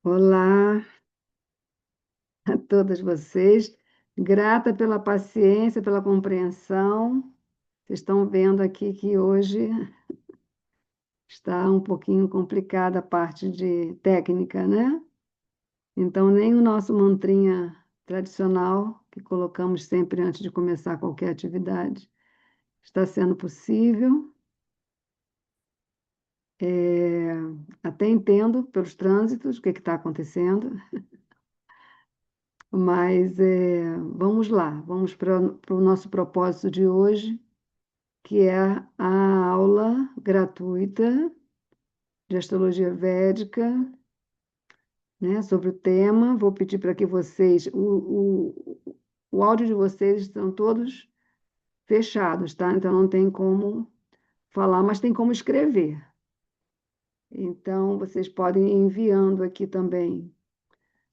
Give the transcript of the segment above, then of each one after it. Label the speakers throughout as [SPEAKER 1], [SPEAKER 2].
[SPEAKER 1] Olá a todas vocês. Grata pela paciência, pela compreensão. Vocês estão vendo aqui que hoje está um pouquinho complicada a parte de técnica, né? Então, nem o nosso mantrinha tradicional, que colocamos sempre antes de começar qualquer atividade, está sendo possível. É, Até entendo pelos trânsitos o que está acontecendo, mas vamos lá, vamos para o nosso propósito de hoje, que é a aula gratuita de astrologia védica, né, sobre o tema. Vou pedir para que vocês, o áudio de vocês estão todos fechados, tá? Então não tem como falar, mas tem como escrever. Então vocês podem ir enviando aqui também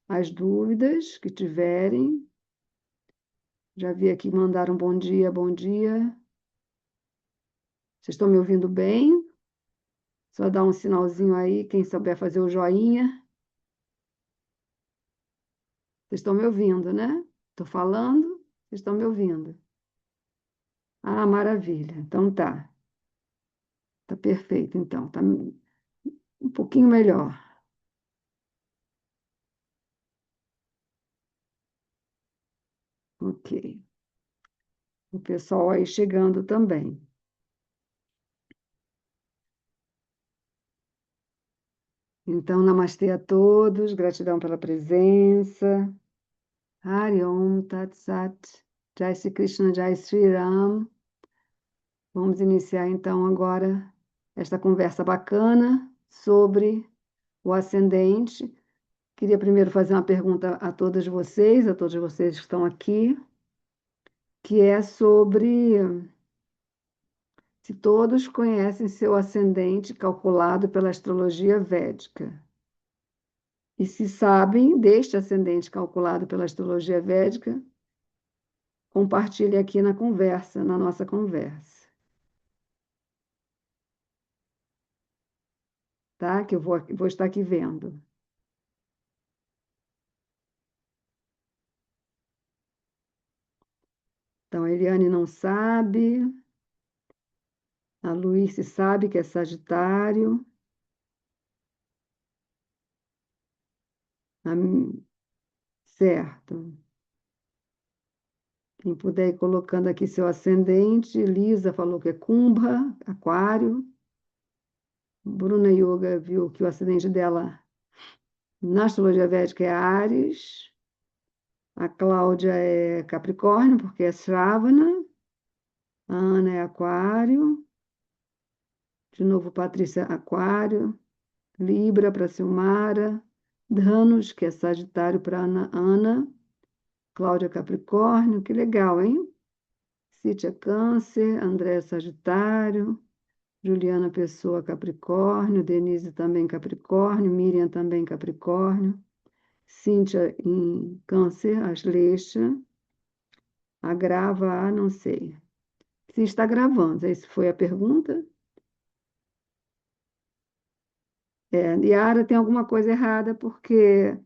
[SPEAKER 1] as dúvidas que tiverem. Já vi aqui mandaram bom dia, bom dia. Vocês estão me ouvindo bem? Só dá um sinalzinho aí, quem souber fazer o joinha. Vocês estão me ouvindo, né? Estou falando, vocês estão me ouvindo. Ah, maravilha. Então tá. Tá perfeito, então. Tá um pouquinho melhor. Ok. O pessoal aí chegando também. Então, namastê a todos, gratidão pela presença. Hari Om Tat Sat. Jai Sri Krishna, Jai Sri Ram. Vamos iniciar então agora esta conversa bacana sobre o ascendente. Queria primeiro fazer uma pergunta a todos vocês que estão aqui, que é sobre se todos conhecem seu ascendente calculado pela astrologia védica. E se sabem deste ascendente calculado pela astrologia védica, compartilhe aqui na conversa, na nossa conversa, tá? Que eu vou estar aqui vendo. Então, a Eliane não sabe, a Luíse sabe que é Sagitário, a certo. Quem puder ir colocando aqui seu ascendente, Lisa falou que é Kumbha, Aquário. Bruna Yoga viu que o ascendente dela na astrologia védica é Áries. A Cláudia é Capricórnio, porque é Shravana. A Ana é Aquário. De novo, Patrícia Aquário. Libra para Silmara. Dhanush, que é Sagitário para Ana. Cláudia Capricórnio. Que legal, hein? Cíntia Câncer. André Sagitário. Juliana Pessoa, Capricórnio, Denise também Capricórnio, Miriam também Capricórnio, Cíntia em Câncer, Asleixa, a grava, não sei. Se está gravando, essa foi a pergunta? Yara, tem alguma coisa errada, porque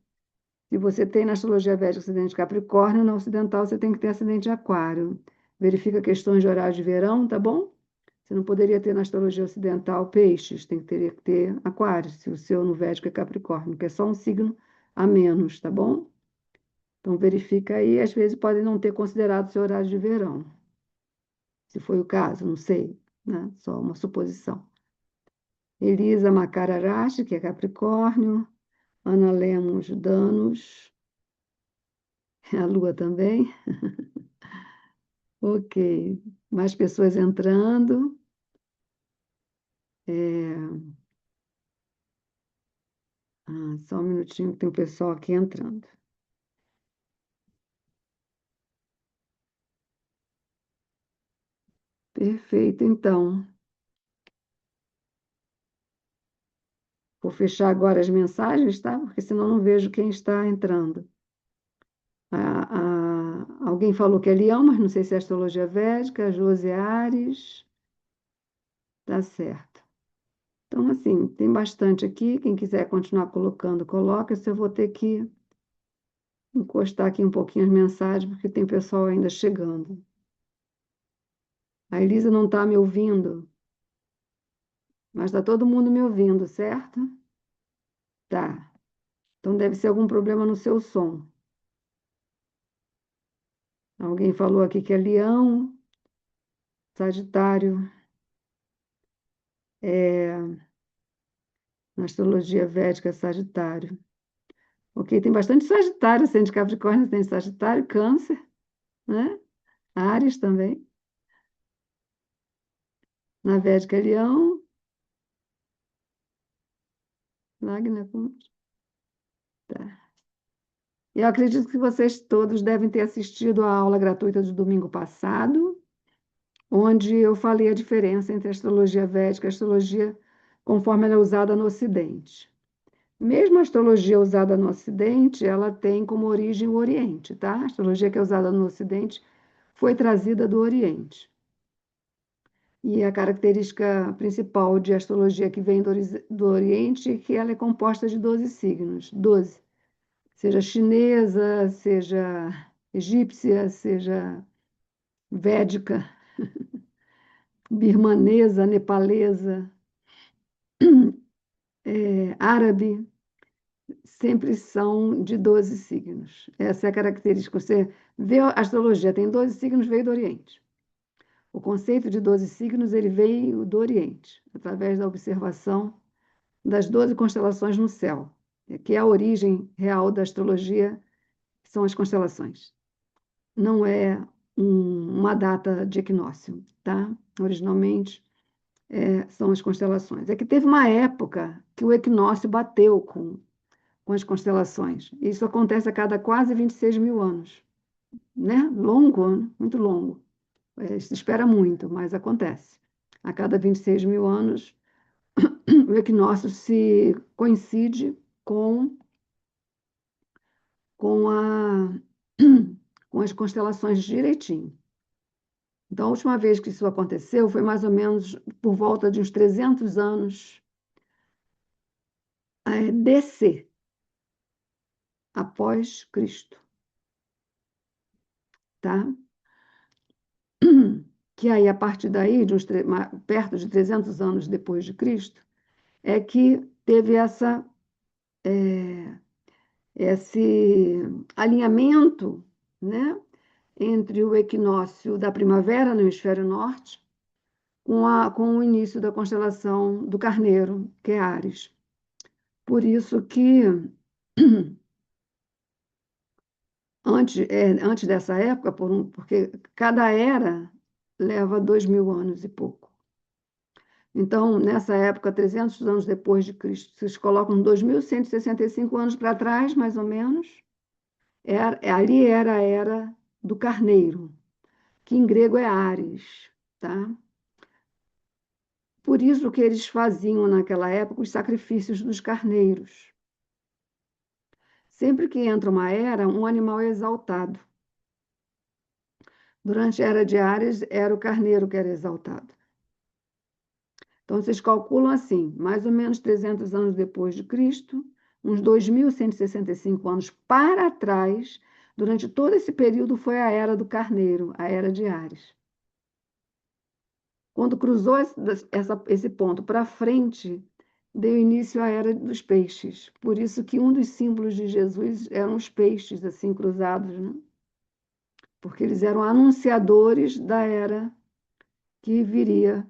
[SPEAKER 1] se você tem na astrologia védica acidente de Capricórnio, na ocidental você tem que ter acidente de Aquário. Verifica questões de horário de verão, tá bom? Você não poderia ter na astrologia ocidental peixes, teria que ter aquário, se o seu no Védico é Capricórnio, que é só um signo a menos, tá bom? Então verifica aí, às vezes podem não ter considerado o seu horário de verão, se foi o caso, não sei, né? Só uma suposição. Elisa Macararache, que é Capricórnio, Ana Lemos Danos, a Lua também. Ok, mais pessoas entrando. Só um minutinho que tem o pessoal aqui entrando. Perfeito, então. Vou fechar agora as mensagens, tá? Porque senão não vejo quem está entrando. Alguém falou que é Leão, mas não sei se é astrologia védica. Josi Ares. Tá certo. Então, assim, tem bastante aqui. Quem quiser continuar colocando, coloca. Se eu vou ter que encostar aqui um pouquinho as mensagens, porque tem pessoal ainda chegando. A Elisa não está me ouvindo, mas está todo mundo me ouvindo, certo? Tá. Então deve ser algum problema no seu som. Alguém falou aqui que é Leão, Sagitário, na astrologia védica é Sagitário. Ok, tem bastante Sagitário, ascendente de Capricórnio, tem Sagitário, Câncer, né? Áries também. Na védica é Leão, Lagna, tá. Eu acredito que vocês todos devem ter assistido à aula gratuita do domingo passado, onde eu falei a diferença entre a astrologia védica e a astrologia conforme ela é usada no Ocidente. Mesmo a astrologia usada no Ocidente, ela tem como origem o Oriente, tá? A astrologia que é usada no Ocidente foi trazida do Oriente. E a característica principal de astrologia que vem do Oriente é que ela é composta de 12 signos, 12. Seja chinesa, seja egípcia, seja védica, birmanesa, nepalesa, árabe, sempre são de 12 signos. Essa é a característica. Você vê a astrologia, tem 12 signos, veio do Oriente. O conceito de 12 signos ele veio do Oriente, através da observação das 12 constelações no céu, que é a origem real da astrologia, que são as constelações. Não é uma data de equinócio, tá? Originalmente são as constelações. É que teve uma época que o equinócio bateu com as constelações. Isso acontece a cada quase 26 mil anos, né? Longo, né? Muito longo. Se espera muito, mas acontece. A cada 26 mil anos, o equinócio se coincide com, a, com as constelações direitinho. Então, a última vez que isso aconteceu foi mais ou menos por volta de uns 300 anos DC, após Cristo, tá? Que aí, a partir daí, perto de 300 anos depois de Cristo, é que teve esse alinhamento, né, entre o equinócio da primavera no hemisfério norte com o início da constelação do Carneiro, que é Áries. Por isso que, antes dessa época, porque cada era leva 2.000 anos e pouco. Então, nessa época, 300 anos depois de Cristo, vocês colocam 2.165 anos para trás, mais ou menos, ali era a era do carneiro, que em grego é Áries, tá? Por isso que eles faziam naquela época os sacrifícios dos carneiros. Sempre que entra uma era, um animal é exaltado. Durante a era de Áries, era o carneiro que era exaltado. Então, vocês calculam assim, mais ou menos 300 anos depois de Cristo, uns 2.165 anos para trás, durante todo esse período foi a era do carneiro, a era de Áries. Quando cruzou esse ponto para frente, deu início à era dos peixes. Por isso que um dos símbolos de Jesus eram os peixes assim cruzados, né? Porque eles eram anunciadores da era que viria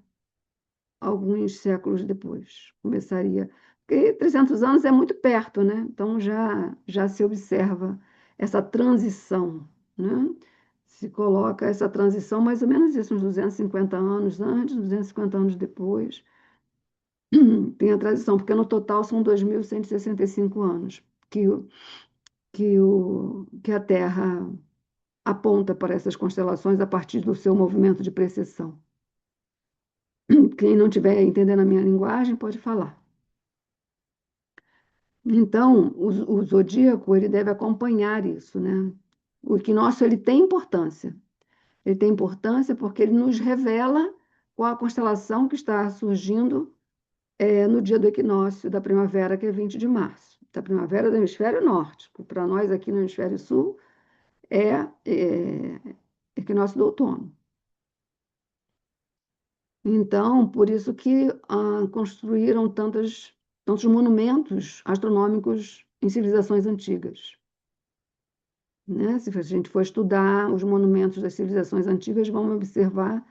[SPEAKER 1] alguns séculos depois. Começaria. Porque 300 anos é muito perto, né? Então já se observa essa transição, né? Se coloca essa transição mais ou menos isso, uns 250 anos antes, 250 anos depois. Tem a transição, porque no total são 2.165 anos que a Terra aponta para essas constelações a partir do seu movimento de precessão. Quem não estiver entendendo a minha linguagem, pode falar. Então, o zodíaco ele deve acompanhar isso, né? O equinócio ele tem importância. Ele tem importância porque ele nos revela qual a constelação que está surgindo é no dia do equinócio da primavera, que é 20 de março. Da primavera do hemisfério norte. Para nós aqui no hemisfério sul, é equinócio do outono. Então, por isso que construíram tantos monumentos astronômicos em civilizações antigas. Né? Se a gente for estudar os monumentos das civilizações antigas, vamos observar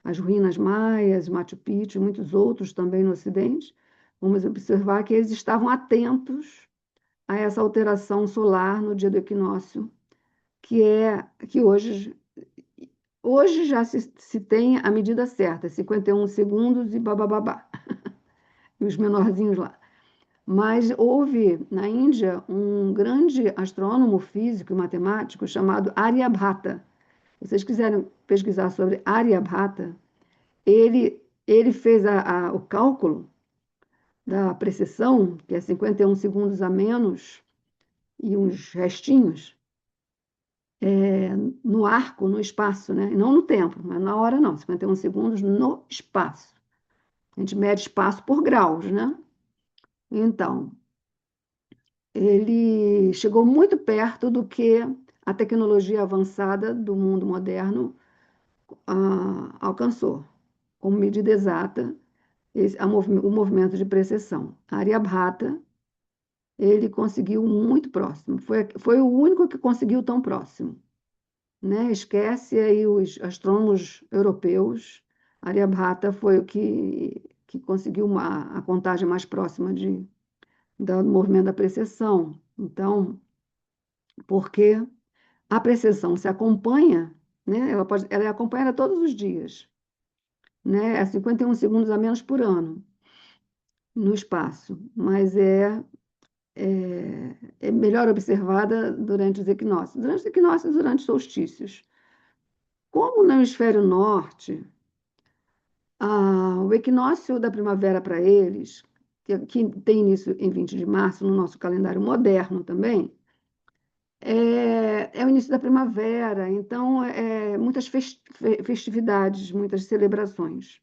[SPEAKER 1] as ruínas maias, Machu Picchu e muitos outros também no Ocidente. Vamos observar que eles estavam atentos a essa alteração solar no dia do equinócio, que hoje já se tem a medida certa, 51 segundos e babababá, e os menorzinhos lá. Mas houve na Índia um grande astrônomo físico e matemático chamado Aryabhata. Se vocês quiserem pesquisar sobre Aryabhata, ele fez o cálculo da precessão, que é 51 segundos a menos, e uns restinhos, no arco, no espaço, né? Não no tempo, mas na hora não, 51 segundos no espaço. A gente mede espaço por graus, né? Então, ele chegou muito perto do que a tecnologia avançada do mundo moderno alcançou, como medida exata, o movimento de precessão. Aryabhata, ele conseguiu muito próximo, foi o único que conseguiu tão próximo. Né? Esquece aí os astrônomos europeus, Aryabhata foi o que conseguiu a contagem mais próxima do movimento da precessão. Então, porque a precessão se acompanha, né? Ela é acompanhada todos os dias, né? É 51 segundos a menos por ano no espaço, mas é melhor observada durante os equinócios. Durante os equinócios, durante os solstícios. Como no hemisfério norte, o equinócio da primavera para eles, que tem início em 20 de março, no nosso calendário moderno também, é o início da primavera, então muitas festividades, muitas celebrações.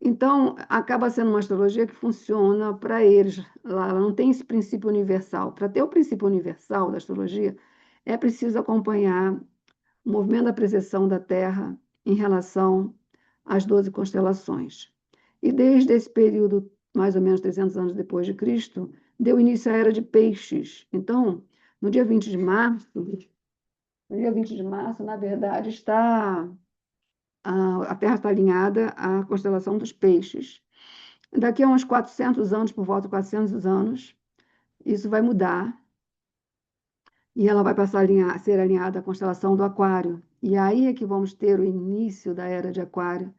[SPEAKER 1] Então, acaba sendo uma astrologia que funciona para eles. Lá, ela não tem esse princípio universal. Para ter o princípio universal da astrologia, é preciso acompanhar o movimento da precessão da Terra em relação às 12 constelações. E desde esse período, mais ou menos 300 anos depois de Cristo, deu início à Era de Peixes. Então, no dia 20 de março, na verdade, a Terra está alinhada à constelação dos Peixes. Daqui a uns 400 anos, por volta de 400 anos, isso vai mudar e ela vai passar a ser alinhada à constelação do Aquário. E aí é que vamos ter o início da Era de Aquário,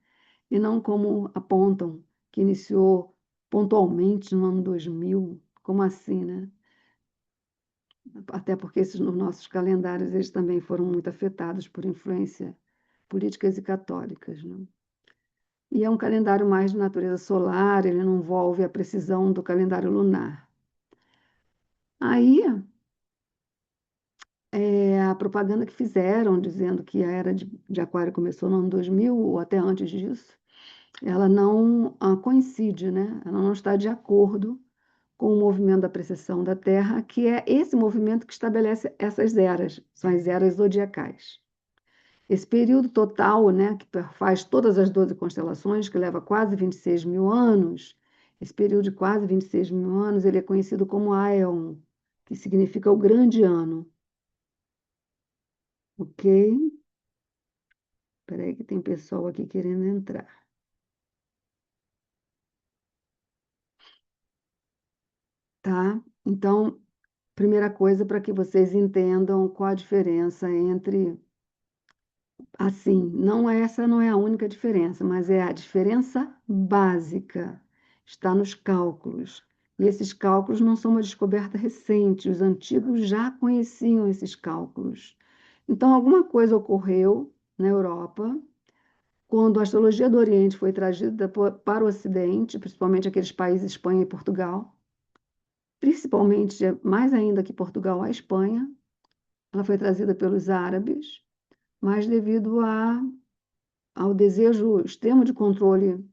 [SPEAKER 1] e não como apontam, que iniciou pontualmente no ano 2000. Como assim, né? Até porque nos nossos calendários eles também foram muito afetados por influência políticas e católicas, né? E é um calendário mais de natureza solar, ele não envolve a precisão do calendário lunar. Aí, a propaganda que fizeram, dizendo que a era de Aquário começou no ano 2000, ou até antes disso, ela não coincide, né? Ela não está de acordo com o movimento da precessão da Terra, que é esse movimento que estabelece essas eras, são as eras zodiacais. Esse período total, né, que faz todas as 12 constelações, que leva quase 26 mil anos, esse período de quase 26 mil anos, ele é conhecido como Aeon, que significa o grande ano. Ok? Espera aí que tem pessoal aqui querendo entrar. Tá? Então, primeira coisa para que vocês entendam qual a diferença entre. Assim, essa não é a única diferença, mas é a diferença básica. Está nos cálculos. E esses cálculos não são uma descoberta recente, os antigos já conheciam esses cálculos. Então, alguma coisa ocorreu na Europa, quando a astrologia do Oriente foi trazida para o Ocidente, principalmente aqueles países, Espanha e Portugal, principalmente, mais ainda que Portugal, a Espanha, ela foi trazida pelos árabes, mas devido ao desejo extremo de controle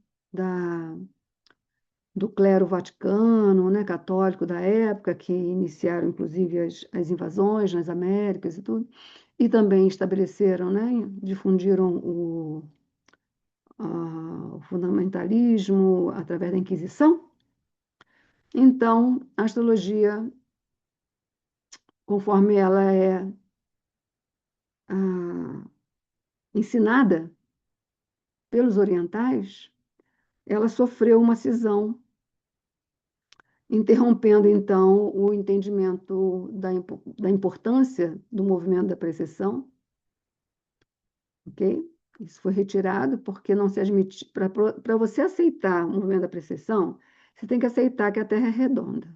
[SPEAKER 1] do clero vaticano, né, católico da época, que iniciaram, inclusive, as invasões nas Américas e tudo, e também estabeleceram, né, difundiram o fundamentalismo através da Inquisição. Então, a astrologia, conforme ela é ensinada pelos orientais, ela sofreu uma cisão, interrompendo, então, o entendimento da importância do movimento da precessão, ok? Isso foi retirado porque não se admite. Para você aceitar o movimento da precessão, você tem que aceitar que a Terra é redonda.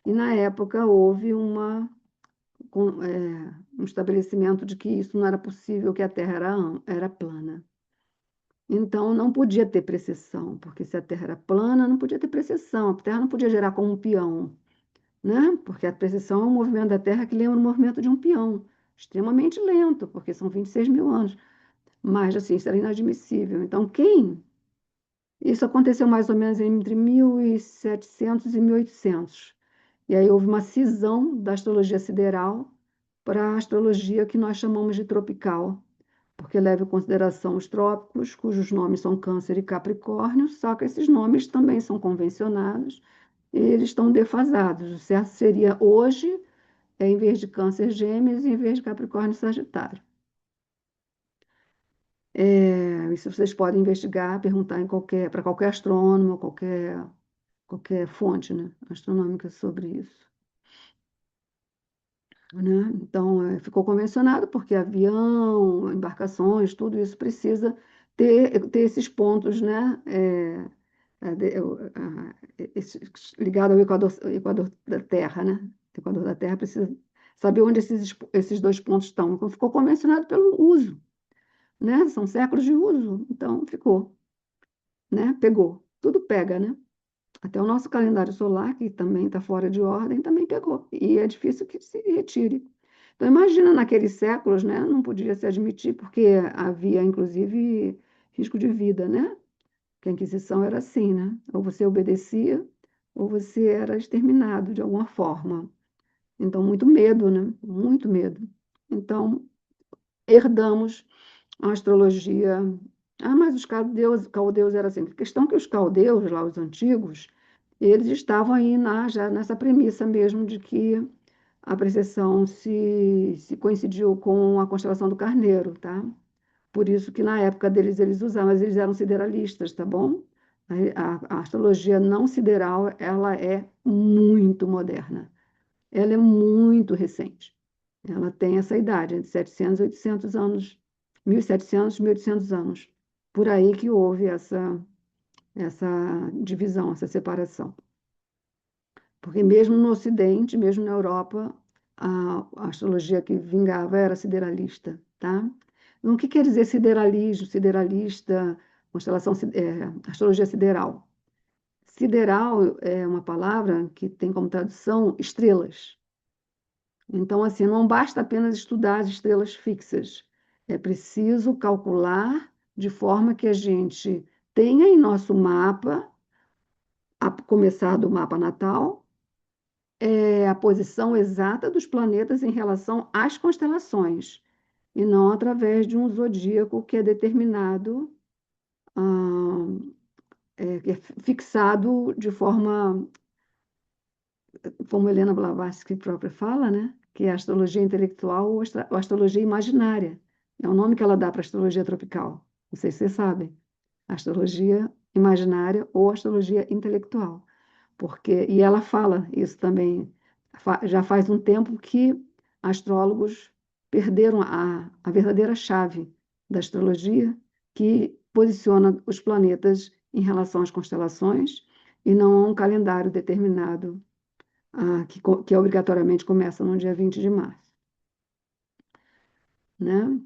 [SPEAKER 1] E, na época, houve um estabelecimento de que isso não era possível, que a Terra era plana. Então, não podia ter precessão, porque se a Terra era plana, não podia ter precessão. A Terra não podia girar como um peão, né? Porque a precessão é um movimento da Terra que lembra o movimento de um peão, extremamente lento, porque são 26 mil anos. Mas, assim, isso era inadmissível. Então, Isso aconteceu mais ou menos entre 1700 e 1800. E aí houve uma cisão da astrologia sideral para a astrologia que nós chamamos de tropical, porque leva em consideração os trópicos, cujos nomes são Câncer e Capricórnio, só que esses nomes também são convencionados e eles estão defasados. O certo seria hoje, em vez de Câncer, Gêmeos, e em vez de Capricórnio, Sagitário. Isso vocês podem investigar, perguntar para qualquer astrônomo, qualquer fonte, né, astronômica sobre isso. Né? Então, ficou convencionado porque avião, embarcações, tudo isso precisa ter esses pontos, né? Ligado ao Equador da Terra, né? O Equador da Terra precisa saber onde esses dois pontos estão. Então, ficou convencionado pelo uso, né? São séculos de uso, então ficou, né? Pegou, tudo pega, né? Até o nosso calendário solar, que também está fora de ordem, também pegou. E é difícil que se retire. Então, imagina naqueles séculos, né? Não podia se admitir, porque havia, inclusive, risco de vida, né? Que a Inquisição era assim, né? Ou você obedecia, ou você era exterminado de alguma forma. Então, muito medo, né? Muito medo. Então, herdamos a astrologia. Ah, mas os caldeus era assim. A questão é que os caldeus, lá os antigos, eles estavam aí já nessa premissa mesmo de que a precessão se coincidiu com a constelação do Carneiro, tá? Por isso que na época deles eles usavam, mas eles eram sideralistas, tá bom? A astrologia não sideral, ela é muito moderna. Ela é muito recente. Ela tem essa idade, entre 700 e 800 anos, 1700 e 1800 anos. Por aí que houve essa divisão, essa separação. Porque mesmo no Ocidente, mesmo na Europa, a astrologia que vingava era sideralista, tá? Então, o que quer dizer sideralismo, sideralista, astrologia sideral? Sideral é uma palavra que tem como tradução estrelas. Então, assim, não basta apenas estudar as estrelas fixas. É preciso calcular de forma que a gente tenha em nosso mapa, a começar do mapa natal, a posição exata dos planetas em relação às constelações, e não através de um zodíaco que é determinado, que é fixado de forma, como Helena Blavatsky própria fala, né? Que é a astrologia intelectual ou astrologia imaginária. É o nome que ela dá para a astrologia tropical. Não sei se vocês sabem. Astrologia imaginária ou astrologia intelectual. E ela fala isso também, já faz um tempo que astrólogos perderam a verdadeira chave da astrologia, que posiciona os planetas em relação às constelações e não a um calendário determinado, que obrigatoriamente começa no dia 20 de março. Né?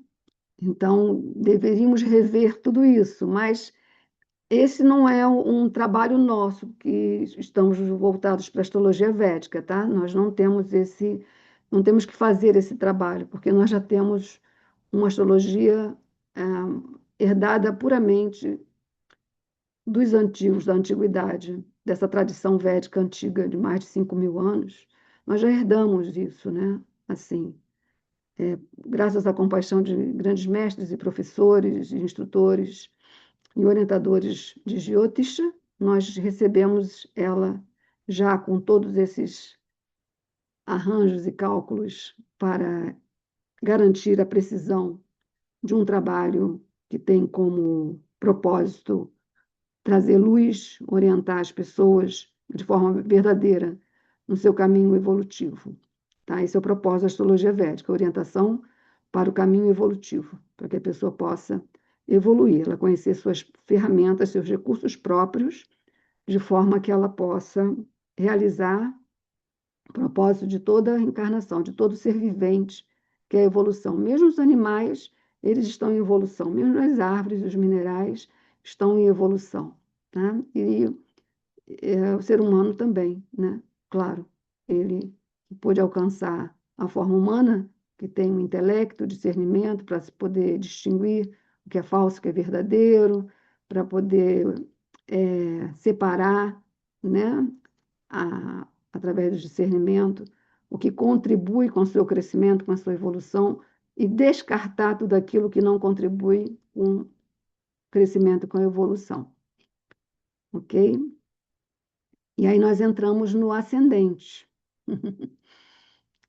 [SPEAKER 1] Então, deveríamos rever tudo isso, mas esse não é um trabalho nosso, que estamos voltados para a astrologia védica, tá? Nós não temos que fazer esse trabalho, porque nós já temos uma astrologia herdada puramente dos antigos, da antiguidade. dessa tradição védica antiga de mais de 5.000 anos, nós já herdamos isso, né? Assim, graças à compaixão de grandes mestres e professores, e instrutores e orientadores de Jyotisha, nós recebemos ela já com todos esses arranjos e cálculos para garantir a precisão de um trabalho que tem como propósito trazer luz, orientar as pessoas de forma verdadeira no seu caminho evolutivo. Tá? Esse é o propósito da astrologia védica, orientação para o caminho evolutivo, para que a pessoa possa evoluir, ela conhecer suas ferramentas, seus recursos próprios, de forma que ela possa realizar o propósito de toda a encarnação, de todo ser vivente, que é a evolução. Mesmo os animais, eles estão em evolução, mesmo as árvores, os minerais estão em evolução. Tá? E o ser humano também, né? Claro, ele pôde alcançar a forma humana, que tem um intelecto, discernimento, para se poder distinguir o que é falso, o que é verdadeiro, para poder separar, né? Através do discernimento, o que contribui com o seu crescimento, com a sua evolução, e descartar tudo aquilo que não contribui com o crescimento, com a evolução. Ok? E aí nós entramos no ascendente,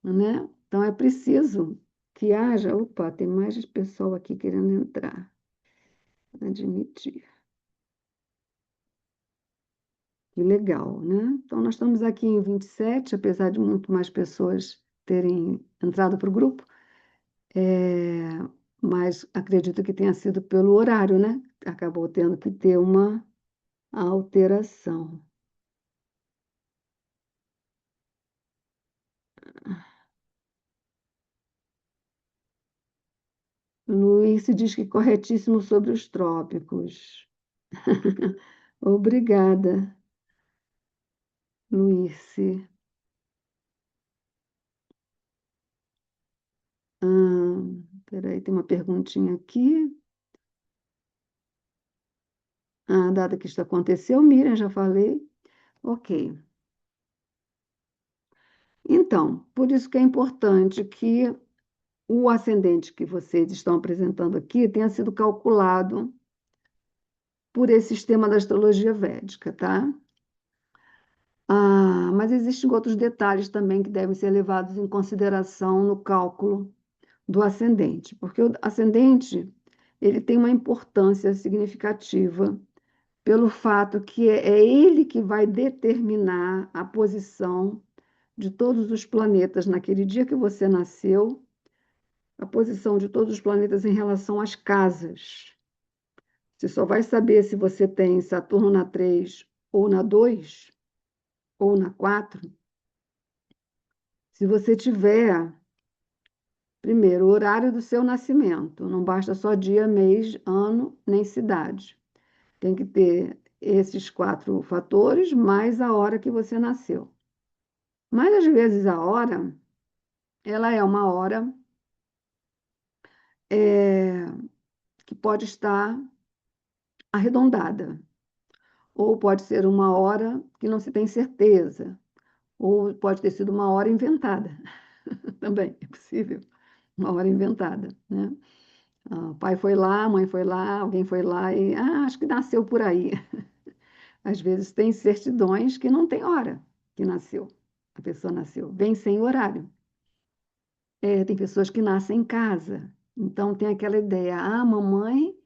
[SPEAKER 1] né? Então é preciso que haja. Opa, tem mais pessoal aqui querendo entrar. Admitir. Que legal, né? Então nós estamos aqui em 27, apesar de muito mais pessoas terem entrado para o grupo. Mas acredito que tenha sido pelo horário, né? Acabou tendo que ter uma alteração. Luiz diz que corretíssimo sobre os trópicos. Obrigada, Luiz. Peraí, tem uma perguntinha aqui. A data que isso aconteceu, Miriam, já falei. Ok. Então, por isso que é importante que o ascendente que vocês estão apresentando aqui tenha sido calculado por esse sistema da astrologia védica, tá? Mas existem outros detalhes também que devem ser levados em consideração no cálculo do ascendente, porque o ascendente ele tem uma importância significativa pelo fato que é ele que vai determinar a posição de todos os planetas naquele dia que você nasceu, a posição de todos os planetas em relação às casas. Você só vai saber se você tem Saturno na 3 ou na 2 ou na 4 se você tiver, primeiro, o horário do seu nascimento. Não basta só dia, mês, ano, nem cidade. Tem que ter esses 4 fatores, mais a hora que você nasceu. Mas, às vezes, a hora, ela é uma hora é, que pode estar arredondada, ou pode ser uma hora que não se tem certeza, ou pode ter sido uma hora inventada. Também é possível, uma hora inventada, né? O pai foi lá, a mãe foi lá, alguém foi lá e acho que nasceu por aí. Às vezes tem certidões que não tem hora que nasceu, a pessoa nasceu, vem sem horário. Tem pessoas que nascem em casa, então tem aquela ideia, mamãe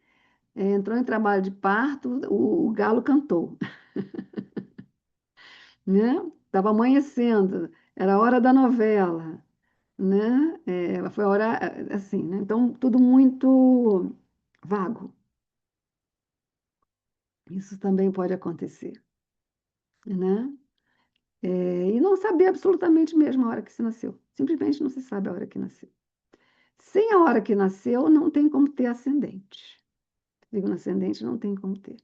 [SPEAKER 1] entrou em trabalho de parto, o galo cantou, né? Estava amanhecendo, era a hora da novela, né? Foi a hora, assim, né? Então tudo muito vago. Isso também pode acontecer, né? E não saber absolutamente mesmo a hora que se nasceu. Simplesmente não se sabe a hora que nasceu. Sem a hora que nasceu, não tem como ter ascendente. Digo, ascendente não tem como ter.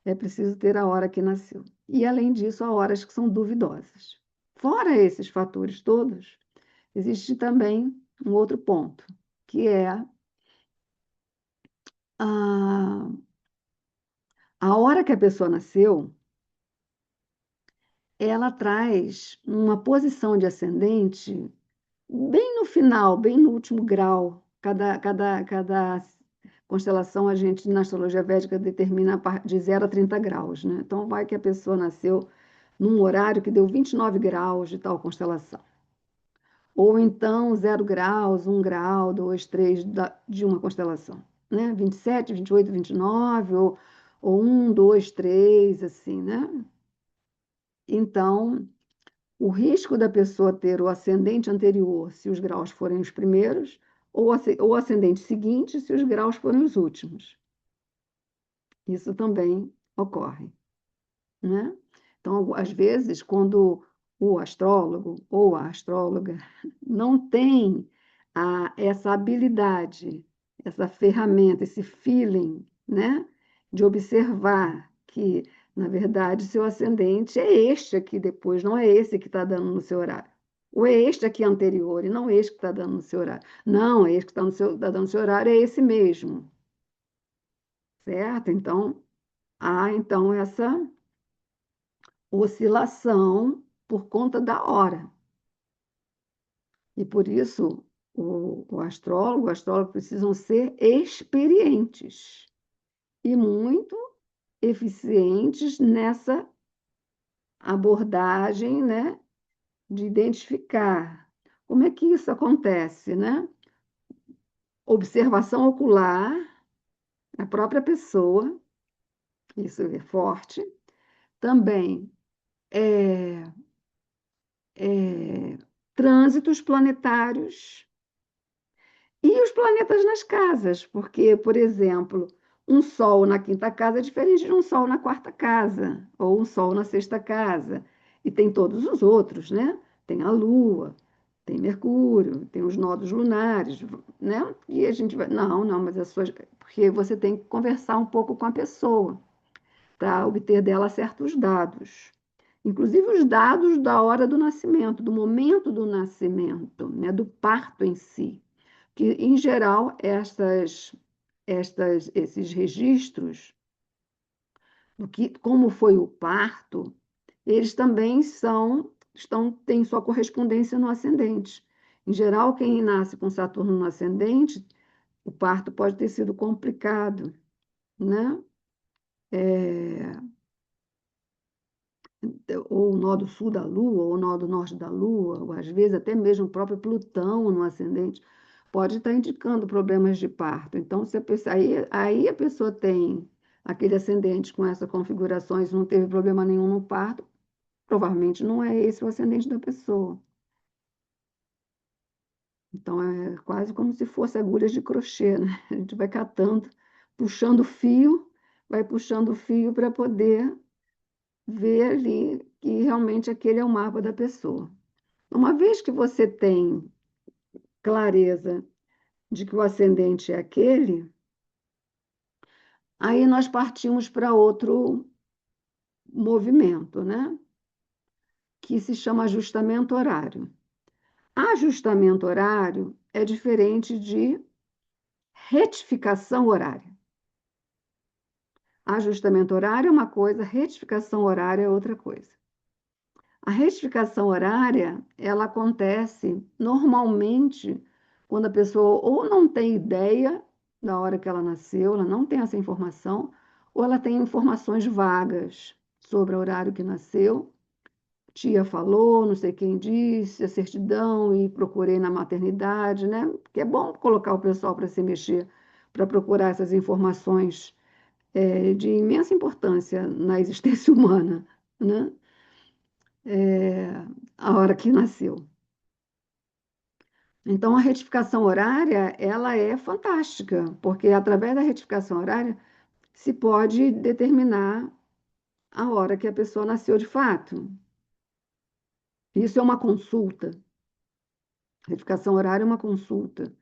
[SPEAKER 1] É preciso ter a hora que nasceu. E, além disso, há horas que são duvidosas. Fora esses fatores todos, existe também um outro ponto, que é a hora que a pessoa nasceu, ela traz uma posição de ascendente bem no final, bem no último grau. Cada constelação a gente, na astrologia védica, determina de 0 a 30 graus, né? Então, vai que a pessoa nasceu num horário que deu 29 graus de tal constelação. Ou então 0 graus, 1 grau, 2, 3 de uma constelação, né? 27, 28, 29, ou 1, 2, 3, assim, né? Então, o risco da pessoa ter o ascendente anterior, se os graus forem os primeiros, ou o ascendente seguinte, se os graus forem os últimos. Isso também ocorre, né? Então, às vezes, quando o astrólogo ou a astróloga não tem essa habilidade, essa ferramenta, esse feeling, né, de observar que, na verdade, seu ascendente é este aqui depois, não é esse que está dando no seu horário. Ou é este aqui anterior, e não é este que está dando no seu horário. Não, é este que está tá dando no seu horário, é esse mesmo, certo? Então, há então essa oscilação por conta da hora. E por isso o astrólogo, o astrólogo precisam ser experientes e muito eficientes nessa abordagem, né, de identificar como é que isso acontece, né? Observação ocular, a própria pessoa, isso é forte. Também é, trânsitos planetários e os planetas nas casas, porque, por exemplo, um Sol na quinta casa é diferente de um Sol na quarta casa, ou um Sol na sexta casa. E tem todos os outros, né? Tem a Lua, tem Mercúrio, tem os nodos lunares, né? E a gente vai. Não, não, mas as suas. Porque você tem que conversar um pouco com a pessoa para obter dela certos dados. Inclusive os dados da hora do nascimento, do momento do nascimento, né? Do parto em si que, em geral, esses registros do que, como foi o parto, eles também têm sua correspondência no ascendente. Em geral, quem nasce com Saturno no ascendente, o parto pode ter sido complicado, né? É, ou o nó do sul da Lua, ou o nó do norte da Lua, ou às vezes até mesmo o próprio Plutão no ascendente, pode estar indicando problemas de parto. Então, se a pessoa, aí a pessoa tem aquele ascendente com essa configuração e não teve problema nenhum no parto, provavelmente não é esse o ascendente da pessoa. Então, é quase como se fosse agulhas de crochê, né? A gente vai catando, puxando o fio, vai puxando o fio para poder ver ali que realmente aquele é o mapa da pessoa. Uma vez que você tem clareza de que o ascendente é aquele, aí nós partimos para outro movimento, né? Que se chama ajustamento horário. Ajustamento horário é diferente de retificação horária. Ajustamento horário é uma coisa, retificação horária é outra coisa. A retificação horária, ela acontece normalmente quando a pessoa ou não tem ideia da hora que ela nasceu, ela não tem essa informação, ou ela tem informações vagas sobre o horário que nasceu. Tia falou, não sei quem disse, a certidão, e procurei na maternidade, né? Porque é bom colocar o pessoal para se mexer, para procurar essas informações de imensa importância na existência humana, né? A hora que nasceu. Então, a retificação horária, ela é fantástica, porque através da retificação horária se pode determinar a hora que a pessoa nasceu de fato. Isso é uma consulta. Retificação horária é uma consulta.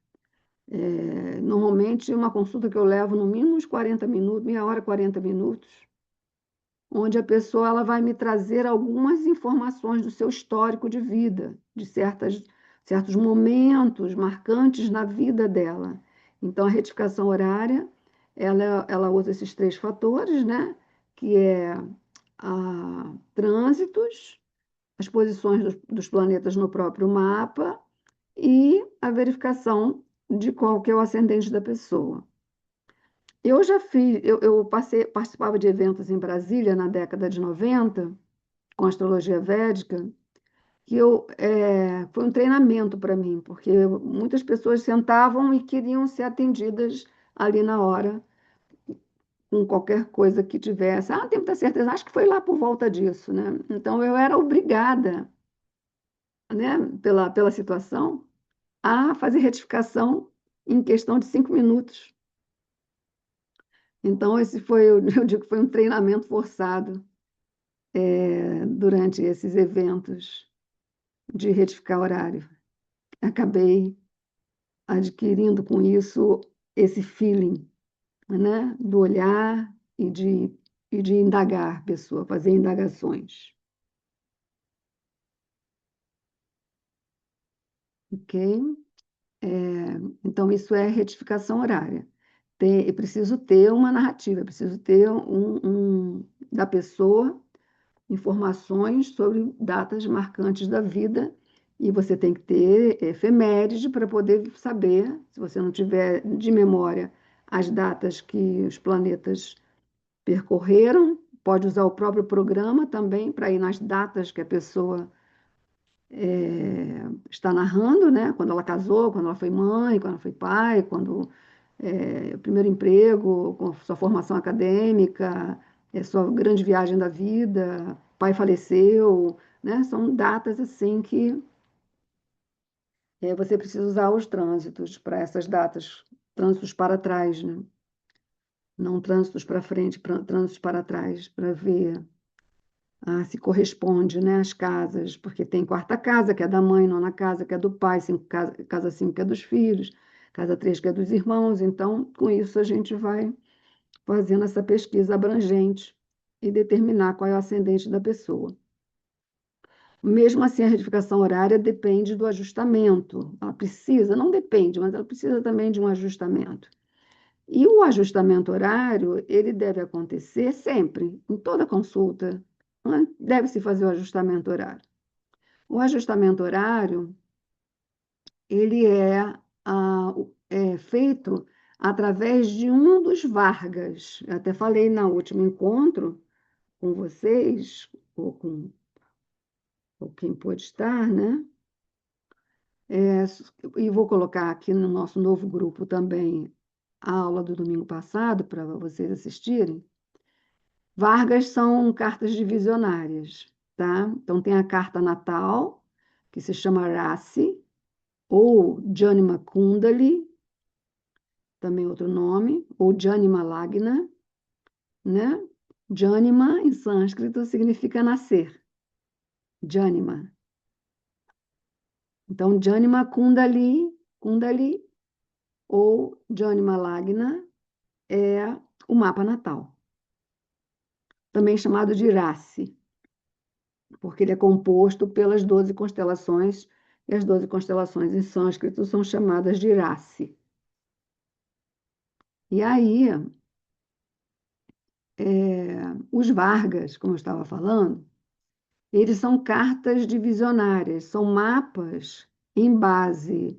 [SPEAKER 1] Normalmente, uma consulta que eu levo no mínimo uns 40 minutos, meia hora, 40 minutos, onde a pessoa ela vai me trazer algumas informações do seu histórico de vida, de certos momentos marcantes na vida dela. Então, a retificação horária, ela usa esses três fatores, né? Que é trânsitos, as posições dos planetas no próprio mapa e a verificação de qual que é o ascendente da pessoa. Eu já fiz, participava de eventos em Brasília na década de 90 com astrologia védica, que foi um treinamento para mim, porque muitas pessoas sentavam e queriam ser atendidas ali na hora, com qualquer coisa que tivesse. Ah, não tenho muita certeza, acho que foi lá por volta disso, né? Então eu era obrigada, né, pela situação, a fazer retificação em questão de 5 minutos. Então, esse foi, eu digo que foi um treinamento forçado, durante esses eventos de retificar horário. Acabei adquirindo com isso esse feeling, né, do olhar e de indagar a pessoa, fazer indagações. Ok? Então, isso é retificação horária. Eu preciso ter uma narrativa, eu preciso ter da pessoa informações sobre datas marcantes da vida, e você tem que ter efeméride para poder saber, se você não tiver de memória as datas que os planetas percorreram, pode usar o próprio programa também para ir nas datas que a pessoa está narrando, né? Quando ela casou, quando ela foi mãe, quando ela foi pai, quando o primeiro emprego, com sua formação acadêmica, sua grande viagem da vida, pai faleceu, né? São datas assim que você precisa usar os trânsitos para essas datas, trânsitos para trás, né? Não trânsitos para frente, trânsitos para trás, para ver se corresponde, né, as casas, porque tem quarta casa, que é da mãe, nona casa, que é do pai, casa 5, que é dos filhos, casa 3, que é dos irmãos. Então, com isso, a gente vai fazendo essa pesquisa abrangente e determinar qual é o ascendente da pessoa. Mesmo assim, a retificação horária depende do ajustamento. Ela precisa, não depende, mas ela precisa também de um ajustamento. E o ajustamento horário, ele deve acontecer sempre, em toda consulta, né? Deve-se fazer o ajustamento horário. O ajustamento horário, ele é feito através de um dos Vargas. Eu até falei no último encontro com vocês, ou quem pôde estar, né? É, e vou colocar aqui no nosso novo grupo também a aula do domingo passado para vocês assistirem. Vargas são cartas divisionárias, tá? Então tem a carta natal, que se chama Rasi, ou Janima Kundali, também outro nome, ou Janima Lagna, né? Janima, em sânscrito, significa nascer. Janima. Então, Janima Kundali, ou Janima Lagna, é o mapa natal. Também chamado de Rasi, porque ele é composto pelas 12 constelações, e as 12 constelações em sânscrito são chamadas de Rasi. E aí, os Vargas, como eu estava falando, eles são cartas divisionárias, são mapas em base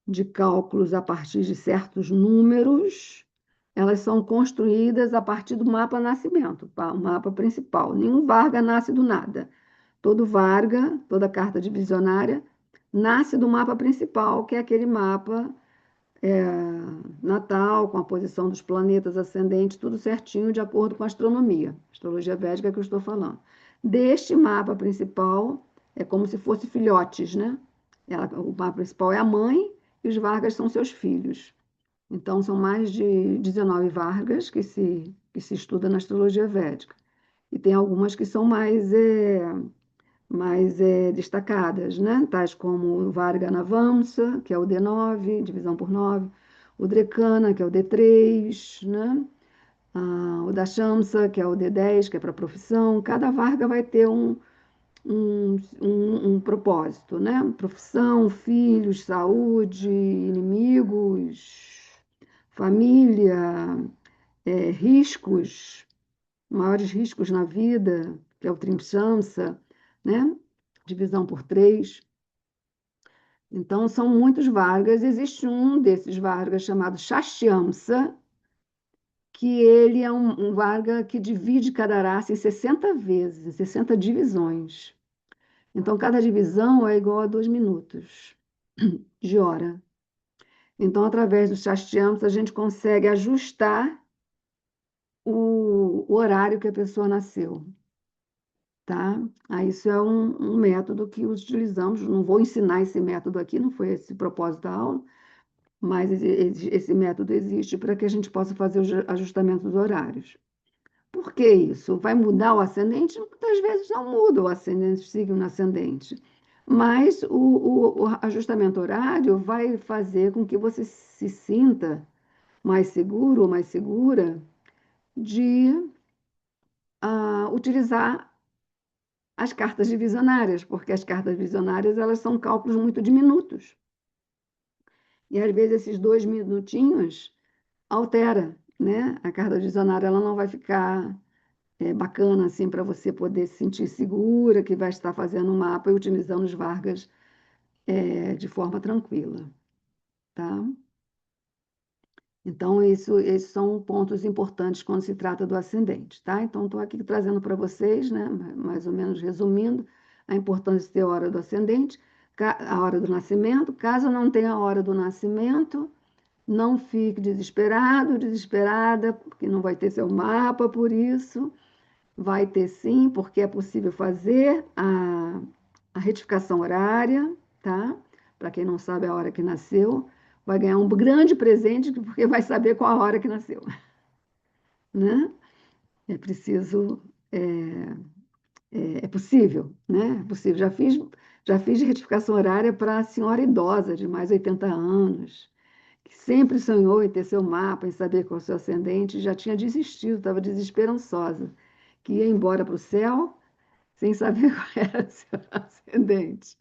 [SPEAKER 1] de cálculos a partir de certos números, elas são construídas a partir do mapa nascimento, o mapa principal. Nenhum Varga nasce do nada. Todo Varga, toda carta divisionária, nasce do mapa principal, que é aquele mapa natal, com a posição dos planetas ascendentes, tudo certinho, de acordo com a astronomia, astrologia védica que eu estou falando. Deste mapa principal, é como se fossem filhotes, né? O mapa principal é a mãe e os Vargas são seus filhos. Então, são mais de 19 Vargas que se estuda na astrologia védica. E tem algumas que são mais destacadas, né? Tais como o Varga Navamsa, que é o D9, divisão por 9, o Drekana, que é o D3, né? O Dashamsa, que é o D10, que é para profissão. Cada Varga vai ter um propósito, né? Profissão, filhos, saúde, inimigos, família, riscos, maiores riscos na vida, que é o Trimshamsa, né? divisão por 3. Então, são muitos Vargas. Existe um desses Vargas chamado Shashamsa, que ele é um Varga que divide cada raça em 60 vezes, em 60 divisões. Então, cada divisão é igual a 2 minutos de hora. Então, através do Shashamsa, a gente consegue ajustar o horário que a pessoa nasceu, tá? Isso é um método que utilizamos. Não vou ensinar esse método aqui, não foi esse o propósito da aula, mas esse método existe para que a gente possa fazer o ajustamento dos horários. Por que isso? Vai mudar o ascendente? Muitas vezes não muda o ascendente, o signo ascendente. Mas o ajustamento horário vai fazer com que você se sinta mais seguro ou mais segura de utilizar as cartas divisionárias, porque as cartas divisionárias elas são cálculos muito diminutos. E às vezes esses 2 minutinhos altera, né? A carta divisionária ela não vai ficar bacana assim para você poder se sentir segura que vai estar fazendo um mapa e utilizando os Vargas de forma tranquila, tá? Então, esses são pontos importantes quando se trata do ascendente, tá? Então, estou aqui trazendo para vocês, né, mais ou menos resumindo, a importância de ter a hora do ascendente, a hora do nascimento. Caso não tenha a hora do nascimento, não fique desesperado, desesperada, porque não vai ter seu mapa por isso. Vai ter sim, porque é possível fazer a retificação horária, tá? Para quem não sabe a hora que nasceu, vai ganhar um grande presente, porque vai saber qual a hora que nasceu, né? É preciso, é possível, né? É possível. Já fiz retificação horária para a senhora idosa de mais de 80 anos, que sempre sonhou em ter seu mapa, em saber qual é o seu ascendente, já tinha desistido, estava desesperançosa, que ia embora para o céu sem saber qual era o seu ascendente.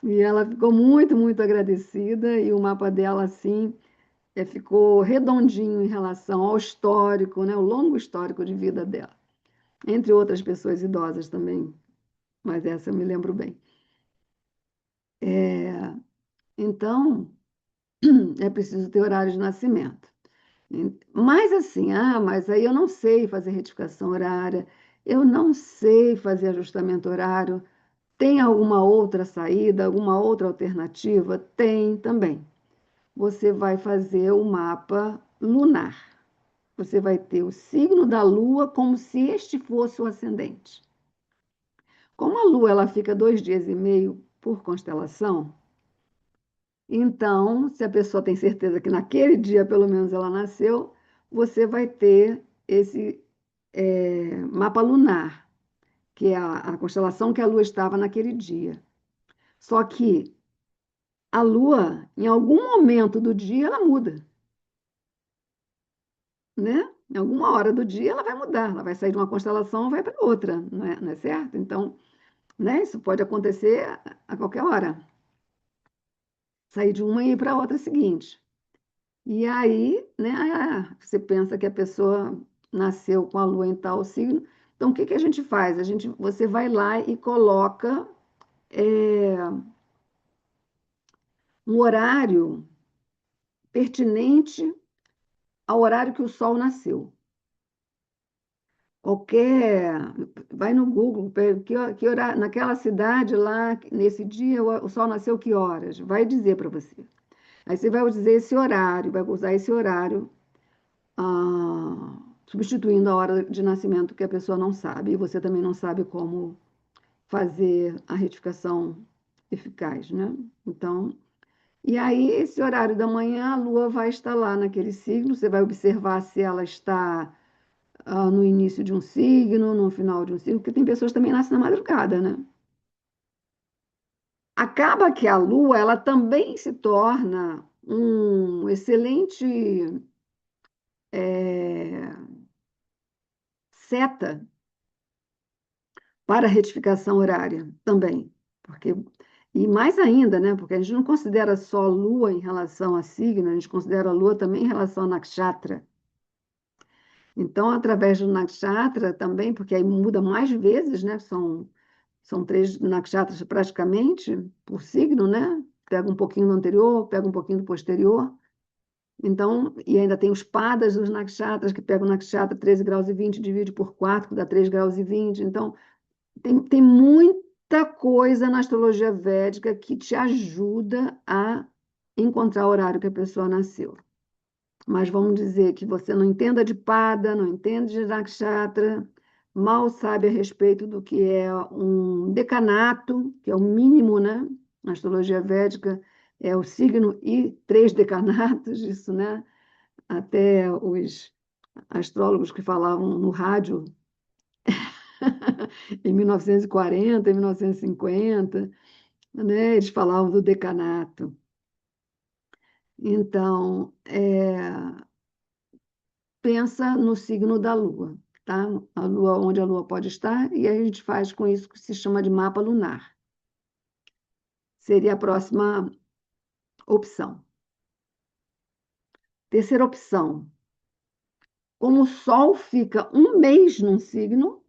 [SPEAKER 1] E ela ficou muito, muito agradecida, e o mapa dela, assim, ficou redondinho em relação ao histórico, né, o longo histórico de vida dela, entre outras pessoas idosas também, mas essa eu me lembro bem. Então, é preciso ter horário de nascimento. Mas assim, mas aí eu não sei fazer retificação horária, eu não sei fazer ajustamento horário. Tem alguma outra saída, alguma outra alternativa? Tem também. Você vai fazer o mapa lunar. Você vai ter o signo da Lua como se este fosse o ascendente. Como a Lua ela fica 2 dias e meio por constelação, então, se a pessoa tem certeza que naquele dia, pelo menos, ela nasceu, você vai ter esse mapa lunar, que é a constelação que a Lua estava naquele dia. Só que a Lua, em algum momento do dia, ela muda, né? Em alguma hora do dia, ela vai mudar, ela vai sair de uma constelação e vai para outra, não é certo? Então, né, isso pode acontecer a qualquer hora. Sair de uma e ir para a outra seguinte. E aí, né, você pensa que a pessoa nasceu com a lua em tal signo. Então, o que que a gente faz? Você vai lá e coloca é, um horário pertinente ao horário que o Sol nasceu. Vai no Google, que horário, naquela cidade lá, nesse dia, o Sol nasceu que horas? Vai dizer para você. Aí você vai dizer esse horário, vai usar esse horário substituindo a hora de nascimento que a pessoa não sabe, e você também não sabe como fazer a retificação eficaz, né? Então, e aí, esse horário da manhã, a lua vai estar lá naquele signo, você vai observar se ela está no início de um signo, no final de um signo, porque tem pessoas que também nascem na madrugada, né? Acaba que a lua, ela também se torna um excelente é, seta para retificação horária também, porque e mais ainda, né? Porque a gente não considera só a Lua em relação a signo, a gente considera a Lua também em relação a nakshatra. Então, através do nakshatra também, porque aí muda mais vezes, né? São 3 nakshatras praticamente por signo, né? Pega um pouquinho do anterior, pega um pouquinho do posterior. Então, e ainda tem os padas dos nakshatras, que pegam o nakshatra 13 graus e 20, divide por 4, que dá 3 graus e 20. Então, tem muita coisa na astrologia védica que te ajuda a encontrar o horário que a pessoa nasceu. Mas vamos dizer que você não entenda de pada, não entende de nakshatra, mal sabe a respeito do que é um decanato, que é o mínimo, né? Na astrologia védica é o signo e 3 decanatos, isso, né? Até os astrólogos que falavam no rádio em 1940, em 1950, né? Eles falavam do decanato. Então, pensa no signo da Lua, tá? A Lua, onde a Lua pode estar, e aí a gente faz com isso que se chama de mapa lunar. Seria a próxima opção. Terceira opção. Como o Sol fica um mês num signo,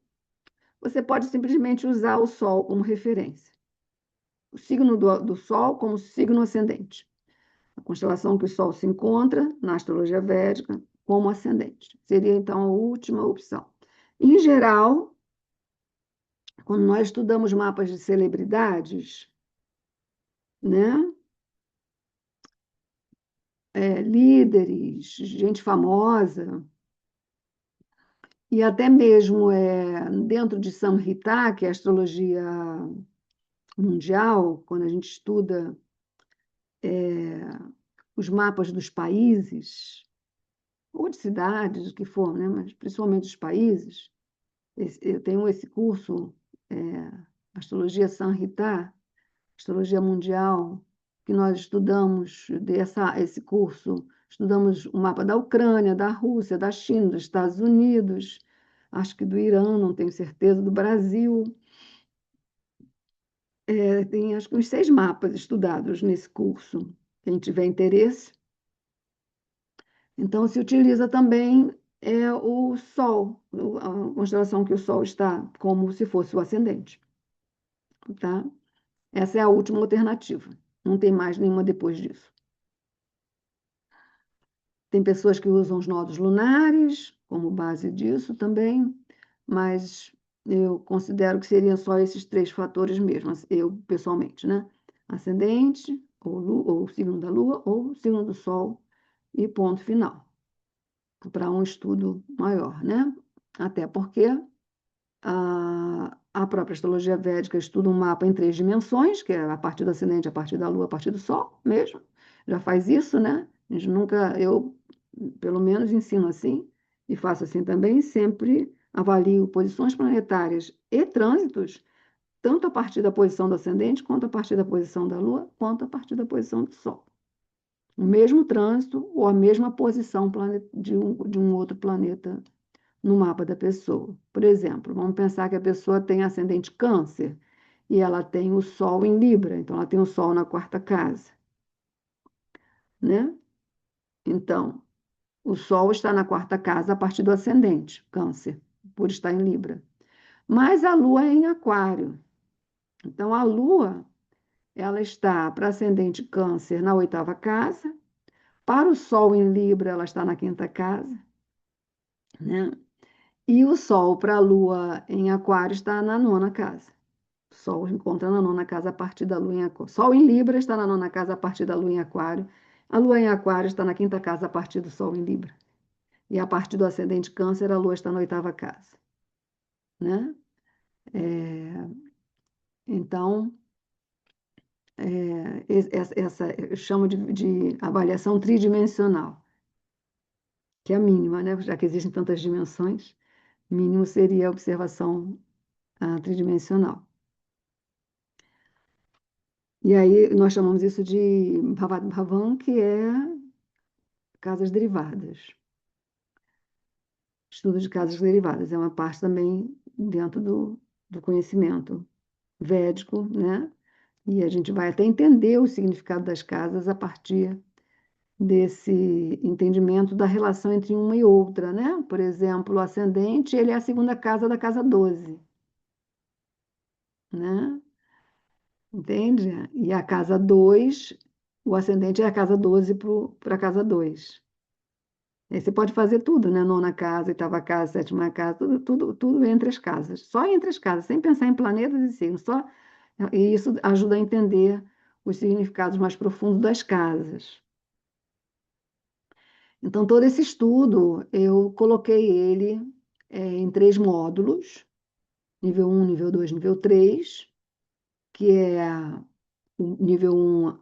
[SPEAKER 1] você pode simplesmente usar o Sol como referência. O signo do Sol como signo ascendente. A constelação que o Sol se encontra na astrologia védica como ascendente. Seria, então, a última opção. Em geral, quando nós estudamos mapas de celebridades, né? Líderes, gente famosa, e até mesmo dentro de Samhita, que é a astrologia mundial, quando a gente estuda os mapas dos países, ou de cidades, o que for, né? Mas principalmente dos países, eu tenho esse curso, é, Astrologia Samhita, Astrologia Mundial, que nós estudamos esse curso, estudamos o mapa da Ucrânia, da Rússia, da China, dos Estados Unidos, acho que do Irã, não tenho certeza, do Brasil. Tem acho que uns 6 mapas estudados nesse curso, quem tiver interesse. Então, se utiliza também o Sol, a constelação que o Sol está, como se fosse o ascendente. Tá? Essa é a última alternativa. Não tem mais nenhuma depois disso. Tem pessoas que usam os nodos lunares como base disso também, mas eu considero que seriam só esses 3 fatores mesmo, eu pessoalmente, né? Ascendente, ou o signo da Lua, ou o signo do Sol, e ponto final, para um estudo maior, né? Até porque a própria astrologia védica estuda um mapa em 3 dimensões, que é a partir do ascendente, a partir da Lua, a partir do Sol mesmo. Já faz isso, né? A gente nunca, eu pelo menos ensino assim, e faço assim também, sempre avalio posições planetárias e trânsitos, tanto a partir da posição do ascendente, quanto a partir da posição da Lua, quanto a partir da posição do Sol. O mesmo trânsito ou a mesma posição de um outro planeta no mapa da pessoa. Por exemplo, vamos pensar que a pessoa tem ascendente Câncer e ela tem o Sol em Libra, então ela tem o Sol na 4ª casa, né? Então, o Sol está na 4ª casa a partir do ascendente, Câncer, por estar em Libra. Mas a Lua é em Aquário. Então, a Lua, ela está para ascendente Câncer na 8ª casa, para o Sol em Libra, ela está na 5ª casa, né? E o Sol para a Lua em Aquário está na 9ª casa. O Sol encontra na 9ª casa a partir da Lua em Aquário. Sol em Libra está na 9ª casa a partir da Lua em Aquário. A Lua em Aquário está na 5ª casa a partir do Sol em Libra. E a partir do ascendente Câncer, a Lua está na 8ª casa, né? Então, essa eu chamo de avaliação tridimensional, que é a mínima, né? Já que existem tantas dimensões, mínimo seria a observação tridimensional. E aí nós chamamos isso de Bhavan, que é casas derivadas. Estudo de casas derivadas é uma parte também dentro do conhecimento védico, né? E a gente vai até entender o significado das casas a partir desse entendimento da relação entre uma e outra, né? Por exemplo, o ascendente, ele é a 2ª casa da casa 12, né? Entende? E a casa 2, o ascendente é a casa 12 para a casa 2. Aí você pode fazer tudo, né? Nona casa, oitava casa, sétima casa, tudo entre as casas. Só entre as casas, sem pensar em planetas e signos. E isso ajuda a entender os significados mais profundos das casas. Então, todo esse estudo, eu coloquei ele em 3 módulos, nível 1, nível 2, nível 3, que é o nível 1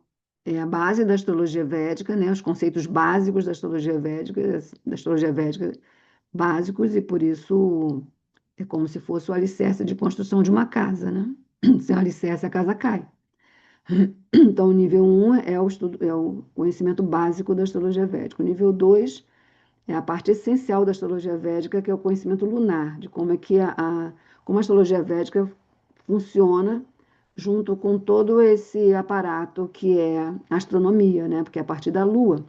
[SPEAKER 1] é a base da astrologia védica, né? Os conceitos básicos da astrologia védica básicos, e por isso é como se fosse o alicerce de construção de uma casa, né? Sem alicerce, a casa cai. Então, o nível 1 é o estudo, é o conhecimento básico da astrologia védica. O nível 2 é a parte essencial da astrologia védica, que é o conhecimento lunar, de como é que como a astrologia védica funciona junto com todo esse aparato que é a astronomia, né? Porque é a partir da Lua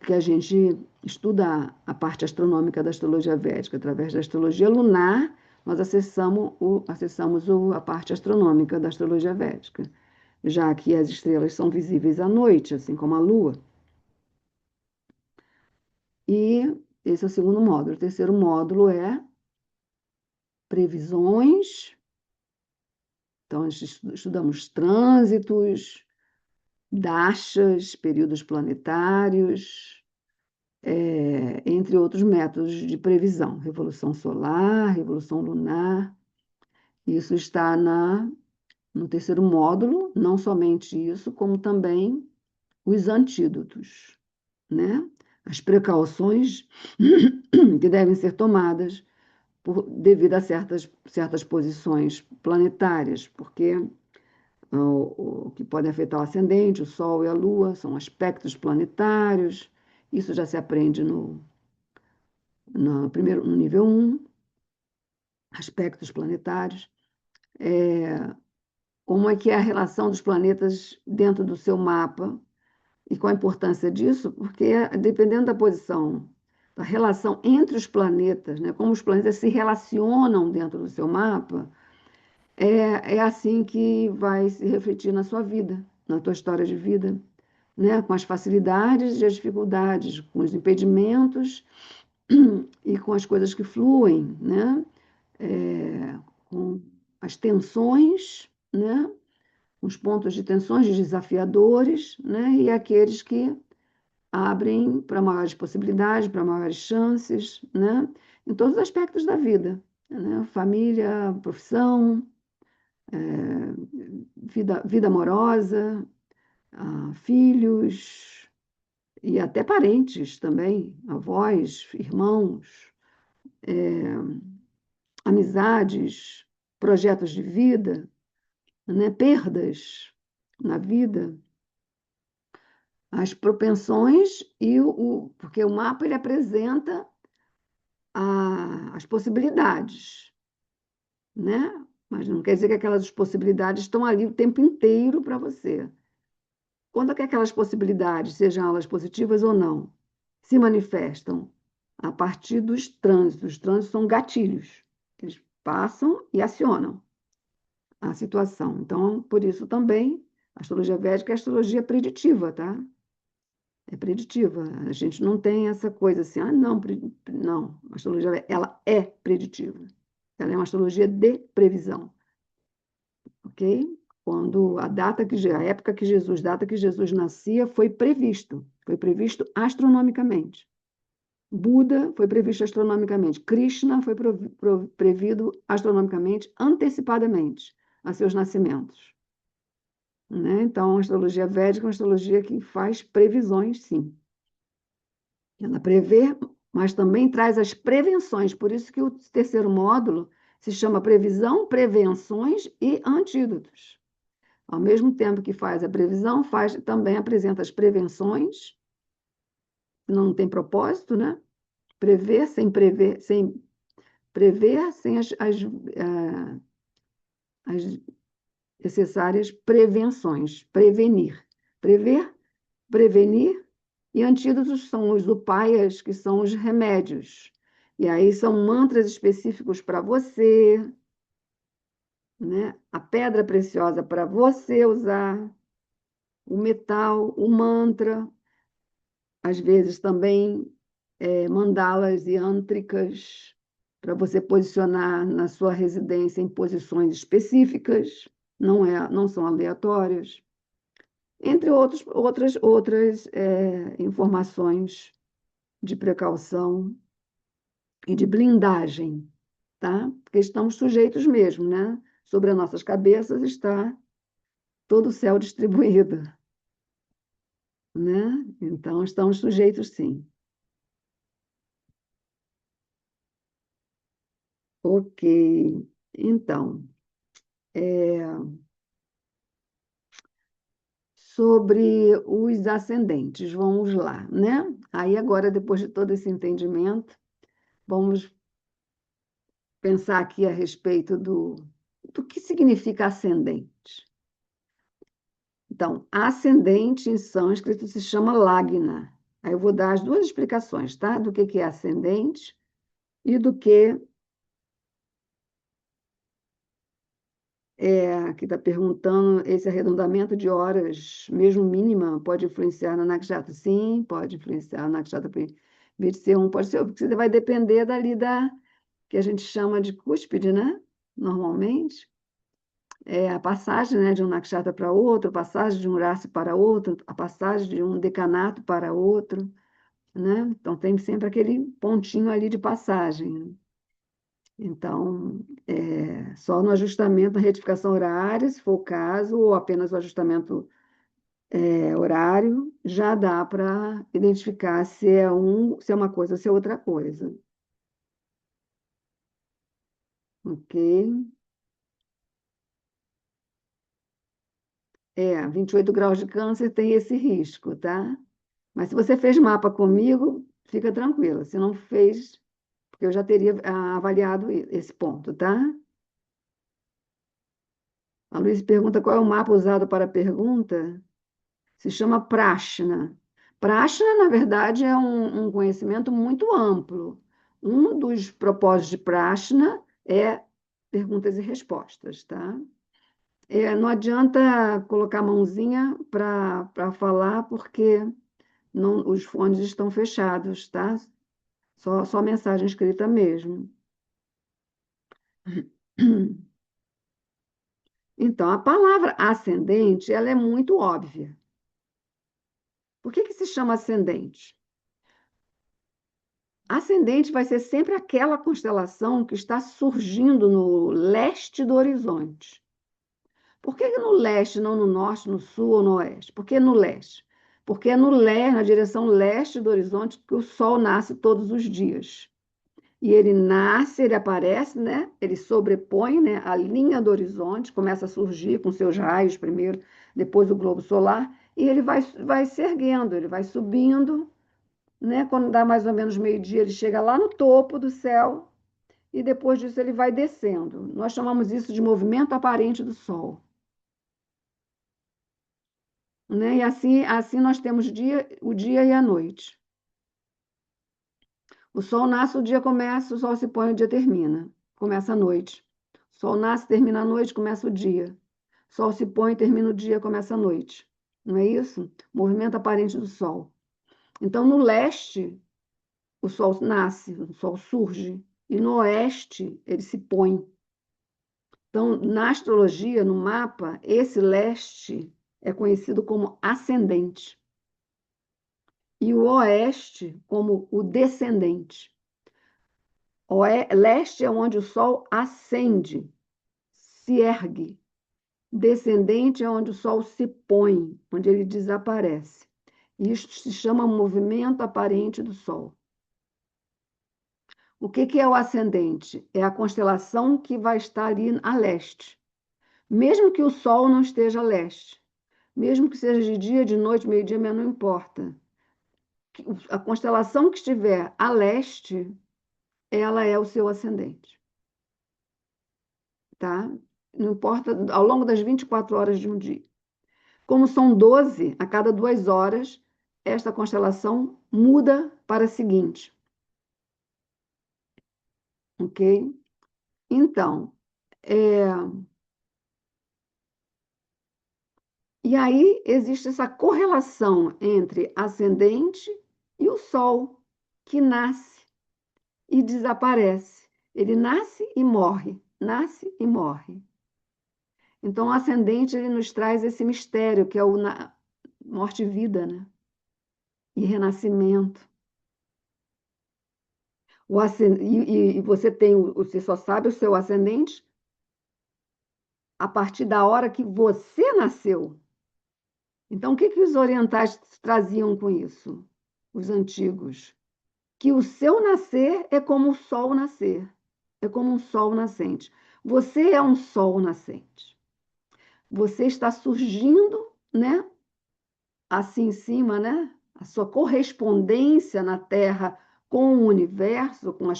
[SPEAKER 1] que a gente estuda a parte astronômica da astrologia védica. Através da astrologia lunar, nós acessamos a parte astronômica da astrologia védica, já que as estrelas são visíveis à noite, assim como a Lua. E esse é o segundo módulo. O terceiro módulo é previsões. Então, a gente estudamos trânsitos, dashas, períodos planetários, entre outros métodos de previsão, revolução solar, revolução lunar. Isso está no terceiro módulo, não somente isso, como também os antídotos, né? As precauções que devem ser tomadas devido a certas posições planetárias, porque o que pode afetar o ascendente, o Sol e a Lua, são aspectos planetários. Isso já se aprende no nível 1, aspectos planetários. Como é que é a relação dos planetas dentro do seu mapa e qual a importância disso? Porque dependendo da posição, da relação entre os planetas, né, como os planetas se relacionam dentro do seu mapa, é assim que vai se refletir na sua vida, na tua história de vida, né? Com as facilidades e as dificuldades, com os impedimentos e com as coisas que fluem, né? Com as tensões, né? Os pontos de tensões desafiadores, né? E aqueles que abrem para maiores possibilidades, para maiores chances, né? Em todos os aspectos da vida, né? Família, profissão, vida amorosa, filhos e até parentes também, avós, irmãos, amizades, projetos de vida, né? Perdas na vida, as propensões porque o mapa ele apresenta as possibilidades, né? Mas não quer dizer que aquelas possibilidades estão ali o tempo inteiro para você. Quando é que aquelas possibilidades, sejam elas positivas ou não, se manifestam a partir dos trânsitos. Os trânsitos são gatilhos, eles passam e acionam a situação. Então, por isso também, a astrologia védica é astrologia preditiva, tá? É preditiva. A gente não tem essa coisa assim, não, não. A astrologia, ela é preditiva. Ela é uma astrologia de previsão, ok? Quando a época que data que Jesus nascia, foi previsto astronomicamente. Buda foi previsto astronomicamente. Krishna foi previsto astronomicamente, antecipadamente a seus nascimentos. Né? Então, a astrologia védica é uma astrologia que faz previsões, sim. Ela prevê, mas também traz as prevenções. Por isso que o terceiro módulo se chama Previsão, Prevenções e Antídotos. Ao mesmo tempo que faz a previsão, também apresenta as prevenções, não tem propósito, né? Prever sem as necessárias prevenções, prevenir. Prever, prevenir, e antídotos são os upayas, que são os remédios. E aí são mantras específicos para você, né? A pedra preciosa para você usar, o metal, o mantra, às vezes também mandalas yântricas para você posicionar na sua residência em posições específicas, não são aleatórias, entre outras informações de precaução e de blindagem, tá? Porque estamos sujeitos mesmo, né? Sobre as nossas cabeças está todo o céu distribuído, né? Então, estamos sujeitos, sim. Ok. Então, sobre os ascendentes, vamos lá, né? Aí, agora, depois de todo esse entendimento, vamos pensar aqui a respeito do que significa ascendente. Então, ascendente em sânscrito se chama Lagna. Aí eu vou dar as duas explicações, tá? Do que é ascendente e do que aqui está perguntando, esse arredondamento de horas, mesmo mínima, pode influenciar na nakshatra? Sim, pode influenciar na nakshatra. Em vez de ser um, pode ser, porque vai depender dali que a gente chama de cúspide, né? Normalmente. É a passagem, né, de um nakshatra para outro, a passagem de um rasi para outro, a passagem de um decanato para outro, né? Então, tem sempre aquele pontinho ali de passagem, né? Então, só no ajustamento, na retificação horária, se for o caso, ou apenas o ajustamento horário, já dá para identificar se é uma coisa ou se é outra coisa. Ok? 28 graus de câncer tem esse risco, tá? Mas se você fez mapa comigo, fica tranquila. Se não fez, porque eu já teria avaliado esse ponto, tá? A Luiz pergunta qual é o mapa usado para a pergunta. Se chama Prashna. Prashna, na verdade, é um conhecimento muito amplo. Um dos propósitos de Prashna é perguntas e respostas, tá? Não adianta colocar a mãozinha para falar, porque os fones estão fechados, tá? Só mensagem escrita mesmo. Então, a palavra ascendente, ela é muito óbvia. Por que se chama ascendente? Ascendente vai ser sempre aquela constelação que está surgindo no leste do horizonte. Por que no leste, não no norte, no sul ou no oeste? Por que no leste? Porque é no leste, na direção leste do horizonte, que o Sol nasce todos os dias. E ele nasce, ele aparece, né? Ele sobrepõe, né, a linha do horizonte, começa a surgir com seus raios primeiro, depois o globo solar, e ele vai se erguendo, ele vai subindo, né? Quando dá mais ou menos meio-dia, ele chega lá no topo do céu e depois disso ele vai descendo. Nós chamamos isso de movimento aparente do Sol, né? E assim nós temos o dia e a noite. O Sol nasce, o dia começa, o Sol se põe, o dia termina. Começa a noite. O Sol nasce, termina a noite, começa o dia. O Sol se põe, termina o dia, começa a noite. Não é isso? Movimento aparente do Sol. Então, no leste, o Sol nasce, o Sol surge, e no oeste ele se põe. Então, na astrologia, no mapa, esse leste é conhecido como ascendente e o oeste como o descendente. Leste é onde o Sol ascende, se ergue. Descendente é onde o Sol se põe, onde ele desaparece. Isto se chama movimento aparente do Sol. O que é o ascendente? É a constelação que vai estar ali a leste. Mesmo que o Sol não esteja a leste, mesmo que seja de dia, de noite, meio-dia, não importa. A constelação que estiver a leste, ela é o seu ascendente, tá? Não importa, ao longo das 24 horas de um dia. Como são 12, a cada 2 horas, esta constelação muda para a seguinte, ok? Então, é, E aí existe essa correlação entre ascendente e o Sol, que nasce e desaparece. Ele nasce e morre, nasce e morre. Então, o ascendente ele nos traz esse mistério, que é o morte e vida, né? E renascimento. E você tem, você só sabe o seu ascendente a partir da hora que você nasceu. Então, o que que os orientais traziam com isso? Os antigos. Que o seu nascer é como o sol nascer, é como um sol nascente. Você é um sol nascente. Você está surgindo, né? Assim em cima, né? A sua correspondência na Terra com o universo, com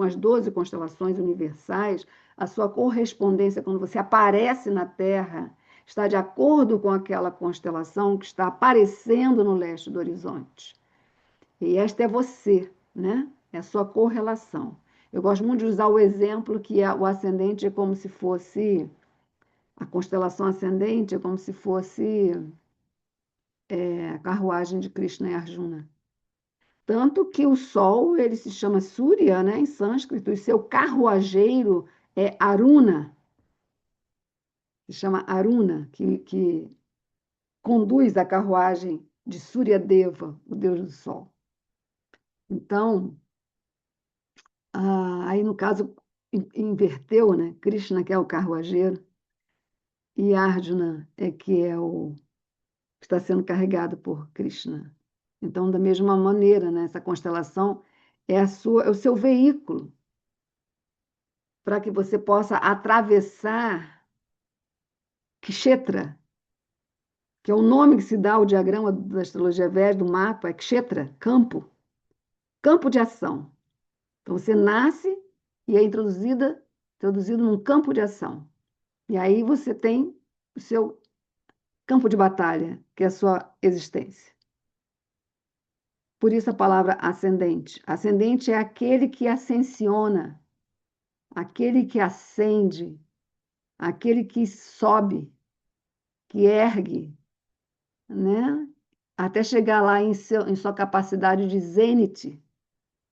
[SPEAKER 1] as 12 constelações universais, a sua correspondência quando você aparece na Terra está de acordo com aquela constelação que está aparecendo no leste do horizonte. E esta é você, né? É a sua correlação. Eu gosto muito de usar o exemplo que o ascendente é como se fosse, a constelação ascendente é como se fosse a carruagem de Krishna e Arjuna. Tanto que o Sol, ele se chama Surya, né, em sânscrito, e seu carruageiro é Aruna, se chama Aruna, que conduz a carruagem de Suryadeva, o deus do Sol. Então, aí no caso, inverteu, né? Krishna que é o carruageiro, e Arjuna é o que está sendo carregado por Krishna. Então, da mesma maneira, né, essa constelação é o seu veículo para que você possa atravessar Kshetra, que é o nome que se dá ao diagrama da astrologia védica, do mapa, é Kshetra, campo, campo de ação. Então, você nasce e é introduzido num campo de ação. E aí você tem o seu campo de batalha, que é a sua existência. Por isso a palavra ascendente. Ascendente é aquele que ascensiona, aquele que ascende, aquele que sobe, que ergue, né? Até chegar lá em sua capacidade de zênite,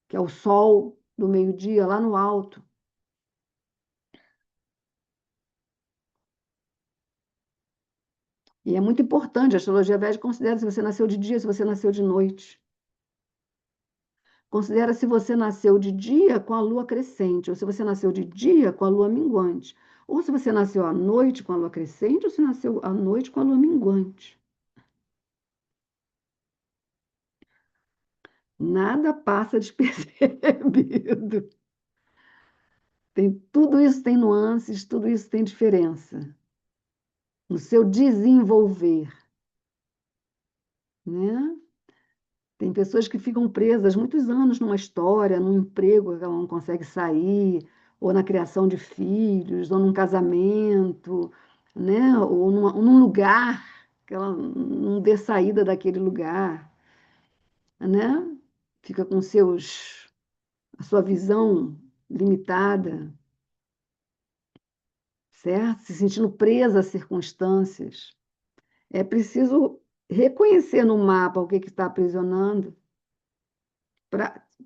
[SPEAKER 1] que é o sol do meio-dia, lá no alto. E é muito importante, a astrologia védica considera se você nasceu de dia, se você nasceu de noite. Considera se você nasceu de dia com a lua crescente, ou se você nasceu de dia com a lua minguante, ou se você nasceu à noite com a lua crescente, ou se nasceu à noite com a lua minguante. Nada passa despercebido. Tudo isso tem nuances, tudo isso tem diferença no seu desenvolver, né? Tem pessoas que ficam presas muitos anos numa história, num emprego que ela não consegue sair, ou na criação de filhos, ou num casamento, né? Ou num lugar que ela não vê saída daquele lugar, né? Fica com a sua visão limitada, certo? Se sentindo presa às circunstâncias. É preciso reconhecer no mapa o que está aprisionando.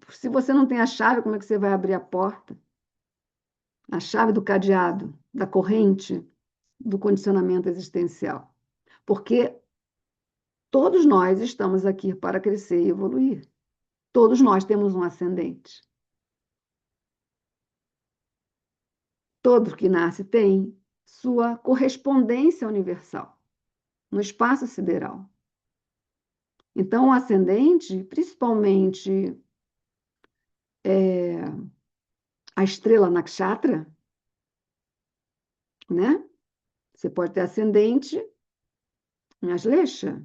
[SPEAKER 1] Se você não tem a chave, como é que você vai abrir a porta? A chave do cadeado, da corrente, do condicionamento existencial. Porque todos nós estamos aqui para crescer e evoluir. Todos nós temos um ascendente. Todo que nasce tem sua correspondência universal no espaço sideral. Então, o ascendente, principalmente a estrela nakshatra, né? Você pode ter ascendente em Aslecha.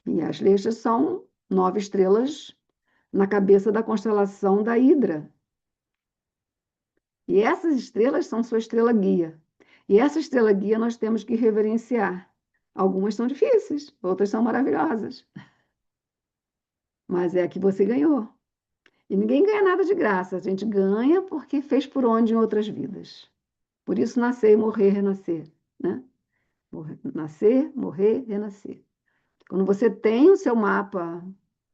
[SPEAKER 1] E as Leixas são 9 estrelas na cabeça da constelação da Hidra. E essas estrelas são sua estrela guia. E essa estrela guia nós temos que reverenciar. Algumas são difíceis, outras são maravilhosas. Mas é a que você ganhou. E ninguém ganha nada de graça. A gente ganha porque fez por onde em outras vidas. Por isso nascer, morrer, renascer, né? nascer, morrer, renascer. Quando você tem o seu mapa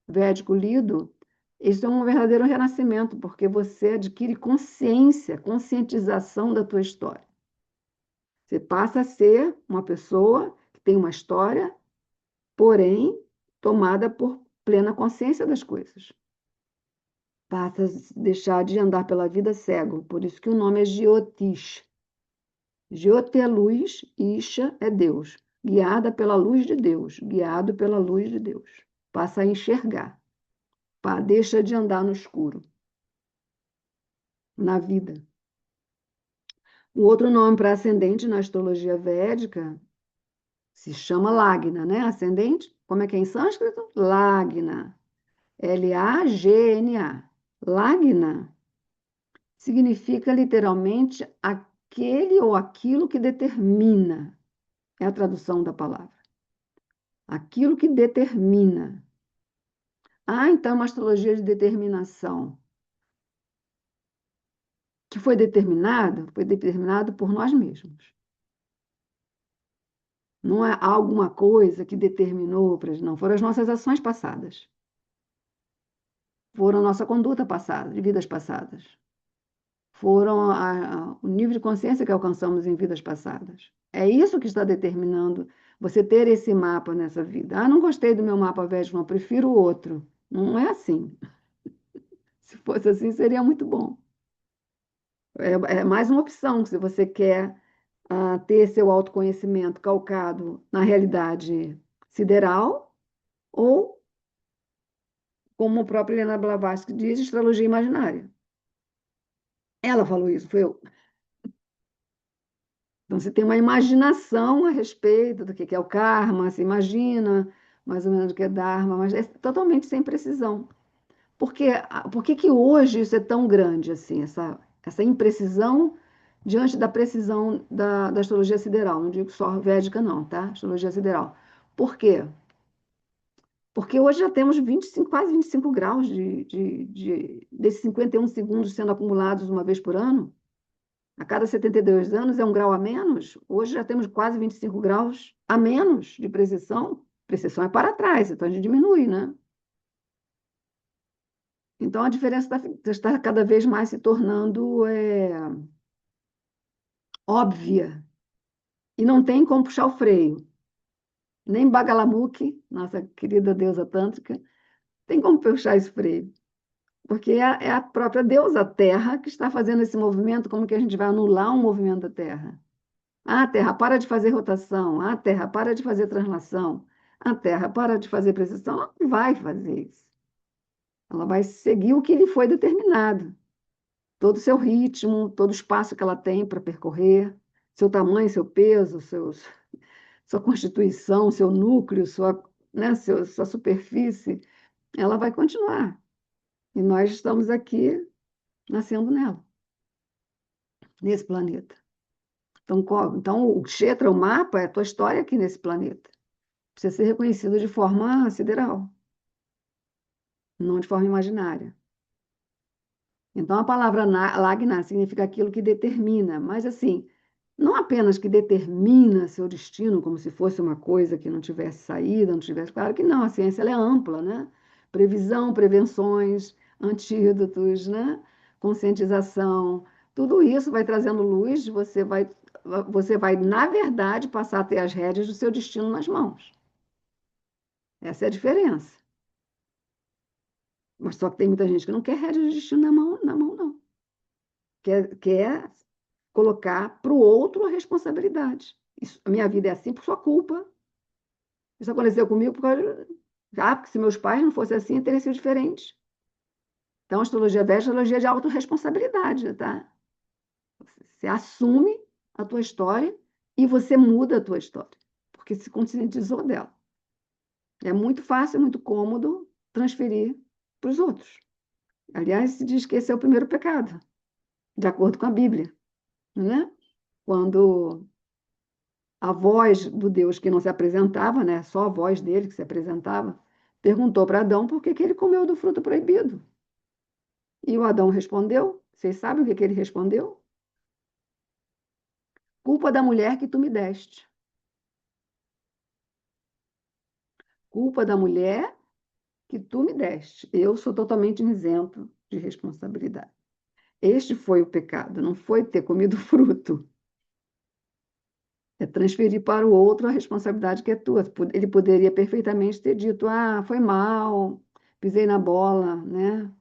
[SPEAKER 1] védico lido, isso é um verdadeiro renascimento, porque você adquire consciência, conscientização da tua história. Você passa a ser uma pessoa que tem uma história, porém tomada por plena consciência das coisas. Passa a deixar de andar pela vida cego, por isso que o nome é Jyotish. Jyoti é luz, Isha é Deus, guiada pela luz de Deus, guiado pela luz de Deus. Passa a enxergar, deixa de andar no escuro, na vida. O outro nome para ascendente na astrologia védica se chama Lagna, né? Ascendente, como é que é em sânscrito? Lagna. Lagna. Lagna significa literalmente aquele ou aquilo que determina. É a tradução da palavra. Aquilo que determina. Ah, então uma astrologia de determinação. Que foi determinado por nós mesmos. Não é alguma coisa que determinou, não, foram as nossas ações passadas. Foram a nossa conduta passada, de vidas passadas. Foram o nível de consciência que alcançamos em vidas passadas. É isso que está determinando você ter esse mapa nessa vida. Ah, não gostei do meu mapa védico, não, prefiro o outro. Não é assim. Se fosse assim, seria muito bom. É mais uma opção, se você quer ter seu autoconhecimento calcado na realidade sideral, ou, como a própria Helena Blavatsky diz, astrologia imaginária. Ela falou isso, foi eu. Então, você tem uma imaginação a respeito do que é o karma, se imagina mais ou menos o que é dharma, mas é totalmente sem precisão. Por que hoje isso é tão grande, assim, essa imprecisão diante da precisão da astrologia sideral? Não digo só védica, não, tá? Astrologia sideral. Por quê? Porque hoje já temos 25, quase 25 graus desses 51 segundos sendo acumulados uma vez por ano. A cada 72 anos é um grau a menos. Hoje já temos quase 25 graus a menos de precisão. Precisão é para trás, então a gente diminui, né? Então a diferença está cada vez mais se tornando óbvia. E não tem como puxar o freio. Nem Bagalamukhi, nossa querida deusa tântrica, tem como puxar esse freio. Porque é a própria deusa Terra que está fazendo esse movimento. Como que a gente vai anular um movimento da Terra? Ah, Terra, para de fazer rotação. Ah, Terra, para de fazer translação. Ah, Terra, para de fazer precisão. Ela não vai fazer isso. Ela vai seguir o que lhe foi determinado. Todo o seu ritmo, todo o espaço que ela tem para percorrer, seu tamanho, seu peso, sua constituição, seu núcleo, sua superfície, ela vai continuar. E nós estamos aqui nascendo nela, nesse planeta. Então o Kshetra, o mapa, é a tua história aqui nesse planeta. Precisa ser reconhecido de forma sideral, não de forma imaginária. Então, a palavra lagna significa aquilo que determina, mas assim, não apenas que determina seu destino, como se fosse uma coisa que não tivesse saída, não tivesse. Claro que não, a ciência ela é ampla, né? Previsão, prevenções, antídotos, né? Conscientização, tudo isso vai trazendo luz, você vai, na verdade, passar a ter as rédeas do seu destino nas mãos. Essa é a diferença. Mas só que tem muita gente que não quer rédea de destino na mão, não. Quer colocar para o outro a responsabilidade. A minha vida é assim por sua culpa. Isso aconteceu comigo por causa. Porque se meus pais não fossem assim, teria sido diferente. Então, a astrologia védica é astrologia de autorresponsabilidade, tá? Você assume a tua história e você muda a tua história, porque se conscientizou dela. É muito fácil, muito cômodo transferir para os outros. Aliás, se diz que esse é o primeiro pecado, de acordo com a Bíblia, né? Quando a voz do Deus que não se apresentava, né? Só a voz dele que se apresentava, perguntou para Adão por que ele comeu do fruto proibido. E o Adão respondeu, vocês sabem o que ele respondeu? Culpa da mulher que tu me deste. culpa da mulher que tu me deste. Eu sou totalmente isento de responsabilidade. Este foi o pecado, não foi ter comido fruto. É transferir para o outro a responsabilidade que é tua. Ele poderia perfeitamente ter dito: ah, foi mal, pisei na bola, né?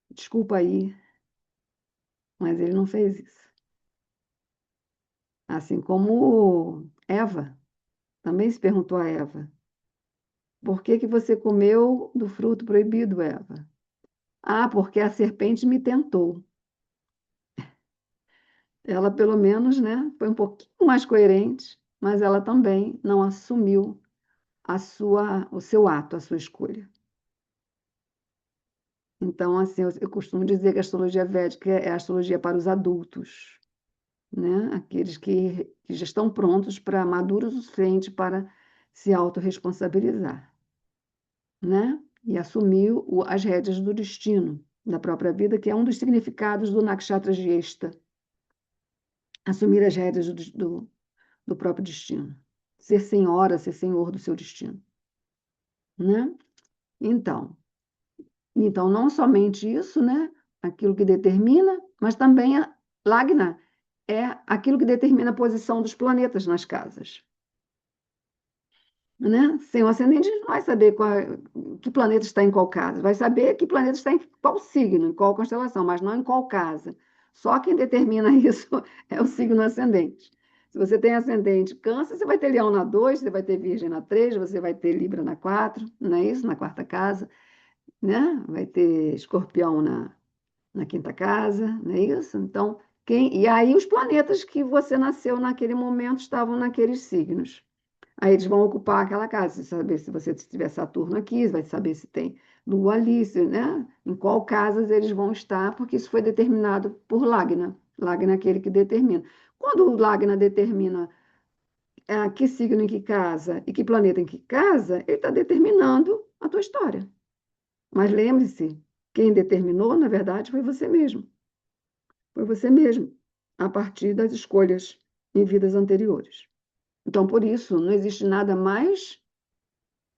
[SPEAKER 1] Desculpa aí. Mas ele não fez isso. Assim como Eva, também se perguntou a Eva: por que que você comeu do fruto proibido, Eva? Ah, porque a serpente me tentou. Ela, pelo menos, né, foi um pouquinho mais coerente, mas ela também não assumiu o seu ato, a sua escolha. Então, assim, eu costumo dizer que a astrologia védica é a astrologia para os adultos, né? Aqueles que já estão prontos para, maduros o suficiente para se autorresponsabilizar, né? E assumir as rédeas do destino da própria vida, que é um dos significados do Nakshatra Jyeshta, assumir as rédeas do próprio destino, ser senhora, ser senhor do seu destino, né? Então, então não somente isso, né? Aquilo que determina, mas também a Lagna é aquilo que determina a posição dos planetas nas casas. Né? Sem o ascendente, a gente não vai saber que planeta está em qual casa. Vai saber que planeta está em qual signo, em qual constelação, mas não em qual casa. Só quem determina isso é o signo ascendente. Se você tem ascendente Câncer, você vai ter Leão na 2, você vai ter Virgem na 3, você vai ter Libra na 4, não é isso? Na quarta casa, né? Vai ter Escorpião na quinta casa, não é isso? Então, e aí os planetas que você nasceu naquele momento estavam naqueles signos. Aí eles vão ocupar aquela casa, saber se você tiver Saturno aqui, vai saber se tem Lua ali, né? Em qual casas eles vão estar, porque isso foi determinado por Lagna. Lagna é aquele que determina. Quando o Lagna determina que signo em que casa e que planeta em que casa, ele está determinando a tua história. Mas lembre-se, quem determinou, na verdade, foi você mesmo. Foi você mesmo, a partir das escolhas em vidas anteriores. Então, por isso, não existe nada mais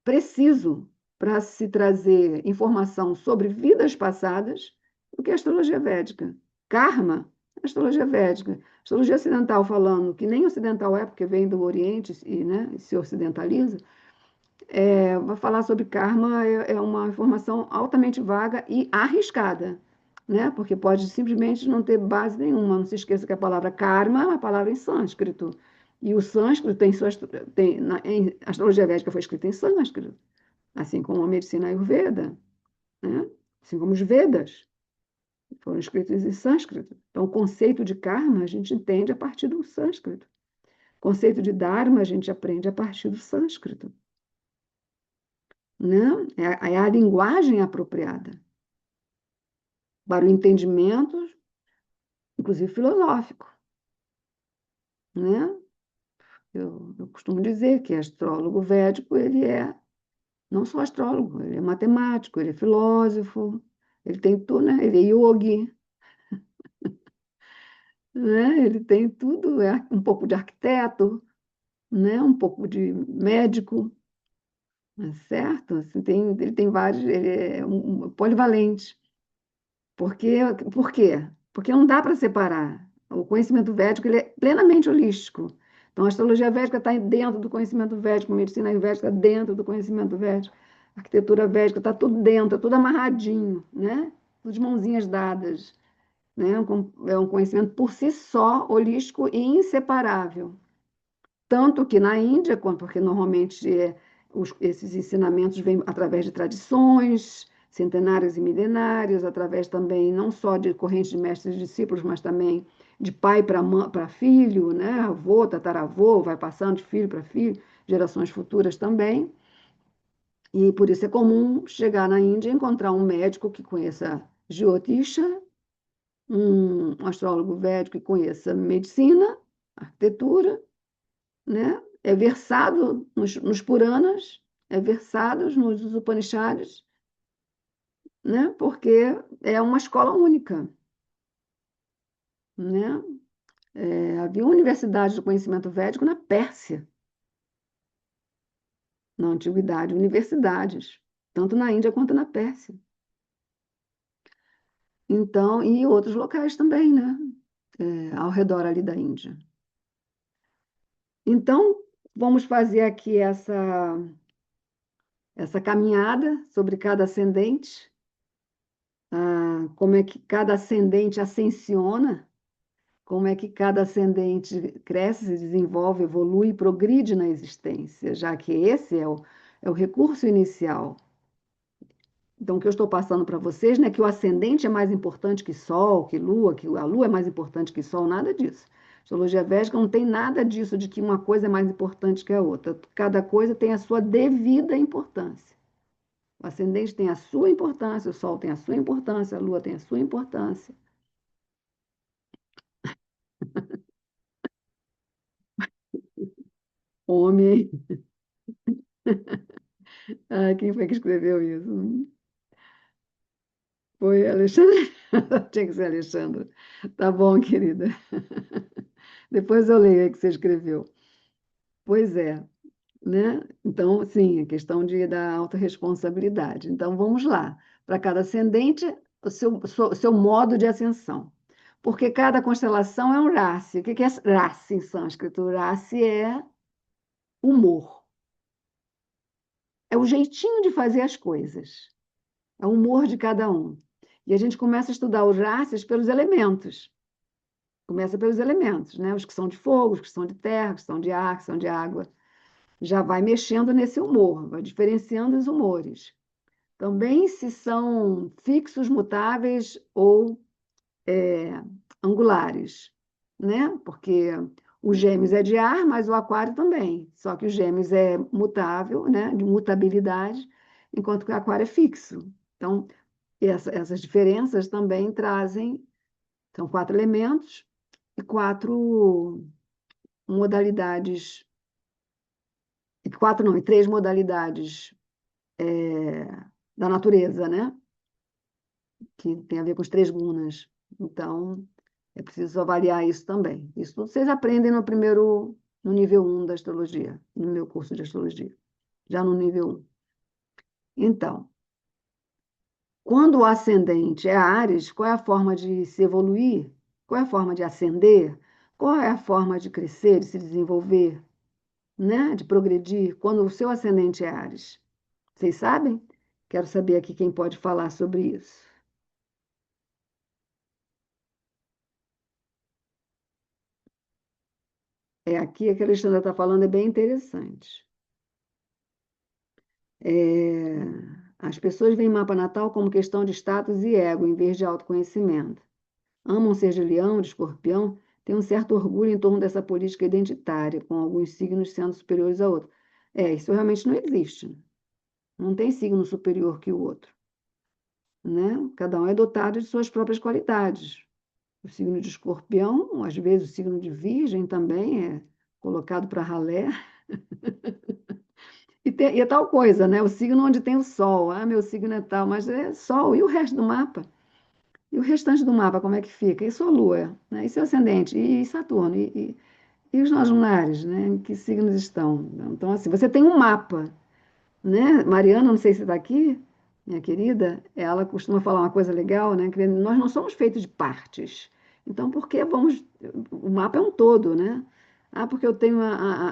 [SPEAKER 1] preciso para se trazer informação sobre vidas passadas do que a astrologia védica. Karma, astrologia védica. Astrologia ocidental falando, que nem ocidental é, porque vem do Oriente e, né, se ocidentaliza, vai falar sobre karma é uma informação altamente vaga e arriscada, né? Porque pode simplesmente não ter base nenhuma. Não se esqueça que a palavra karma é uma palavra em sânscrito. E o sânscrito a astrologia védica foi escrita em sânscrito, assim como a medicina ayurveda, né? Assim como os Vedas foram escritos em sânscrito. Então, o conceito de karma a gente entende a partir do sânscrito. O conceito de dharma a gente aprende a partir do sânscrito, né? É a linguagem apropriada para o entendimento, inclusive filosófico, né? Eu costumo dizer que astrólogo védico, ele é não só astrólogo, ele é matemático, ele é filósofo, ele tem tudo, né? Ele é yogi, né? Ele tem tudo, é um pouco de arquiteto, né? Um pouco de médico, né? Certo? Assim, ele tem vários, ele é polivalente. Porque, por quê? Porque não dá para separar. O conhecimento védico ele é plenamente holístico. Então, a astrologia védica está dentro do conhecimento védico, a medicina védica dentro do conhecimento védico, a arquitetura védica está tudo dentro, tudo amarradinho, né? Tudo de mãozinhas dadas. Né? É um conhecimento por si só, holístico e inseparável. Tanto que na Índia, porque normalmente esses ensinamentos vêm através de tradições centenárias e milenárias, através também não só de correntes de mestres e discípulos, mas também de pai para filho, né? Avô, tataravô, vai passando de filho para filho, gerações futuras também. E por isso é comum chegar na Índia e encontrar um médico que conheça Jyotisha, um astrólogo védico que conheça medicina, arquitetura, né? É versado nos Puranas, é versado nos Upanishads, né? Porque é uma escola única, né? Havia uma universidade do conhecimento védico na Pérsia, na antiguidade, universidades, tanto na Índia quanto na Pérsia. Então, e outros locais também, né? Ao redor ali da Índia. Então, vamos fazer aqui essa caminhada sobre cada ascendente, como é que cada ascendente ascensiona, como é que cada ascendente cresce, se desenvolve, evolui, progride na existência, já que esse é o recurso inicial. Então, o que eu estou passando para vocês não é que o ascendente é mais importante que Sol, que a Lua é mais importante que Sol, nada disso. Astrologia védica não tem nada disso de que uma coisa é mais importante que a outra. Cada coisa tem a sua devida importância. O ascendente tem a sua importância, o Sol tem a sua importância, a Lua tem a sua importância. Homem. Ah, quem foi que escreveu isso? Foi Alexandre? Tinha que ser Alexandre. Tá bom, querida. Depois eu leio aí que você escreveu. Pois é, né? Então, sim, a questão da autorresponsabilidade. Então, vamos lá. Para cada ascendente, o seu modo de ascensão. Porque cada constelação é um Rasi. O que é Rasi em sânscrito? Rasi é humor. É o jeitinho de fazer as coisas. É o humor de cada um. E a gente começa a estudar os Rasis pelos elementos. Começa pelos elementos, né? Os que são de fogo, os que são de terra, os que são de ar, os que são de água. Já vai mexendo nesse humor, vai diferenciando os humores. Também se são fixos, mutáveis ou angulares, né? Porque o Gêmeos é de ar, mas o Aquário também. Só que o Gêmeos é mutável, né? De mutabilidade, enquanto que o Aquário é fixo. Então, essas diferenças também trazem, são 4 elementos e 4 modalidades, e 4 não, e 3 modalidades é, da natureza, né? Que tem a ver com os 3 gunas. Então, é preciso avaliar isso também. Isso tudo vocês aprendem no nível 1 da astrologia, no meu curso de astrologia, já no nível 1. Então, quando o ascendente é Áries, qual é a forma de se evoluir? Qual é a forma de ascender? Qual é a forma de crescer, de se desenvolver, né? De progredir? Quando o seu ascendente é Áries. Vocês sabem? Quero saber aqui quem pode falar sobre isso. Aqui, a que a Alexandra está falando é bem interessante. É, as pessoas veem mapa natal como questão de status e ego, em vez de autoconhecimento. Amam ser de leão, de escorpião, têm um certo orgulho em torno dessa política identitária, com alguns signos sendo superiores a outros. Isso realmente não existe. Não tem signo superior que o outro, né? Cada um é dotado de suas próprias qualidades. O signo de escorpião, às vezes o signo de virgem também é colocado para ralé. E é tal coisa, né? O signo onde tem o sol. Ah, meu signo é tal, mas é sol. E o resto do mapa? E o restante do mapa, como é que fica? E sua lua, né? E seu ascendente? E Saturno? E os nós lunares, né? Em que signos estão? Então, assim, você tem um mapa, né? Mariana, não sei se está aqui, minha querida, ela costuma falar uma coisa legal, né? Que nós não somos feitos de partes. Então, por que vamos. O mapa é um todo, né? Ah, porque eu tenho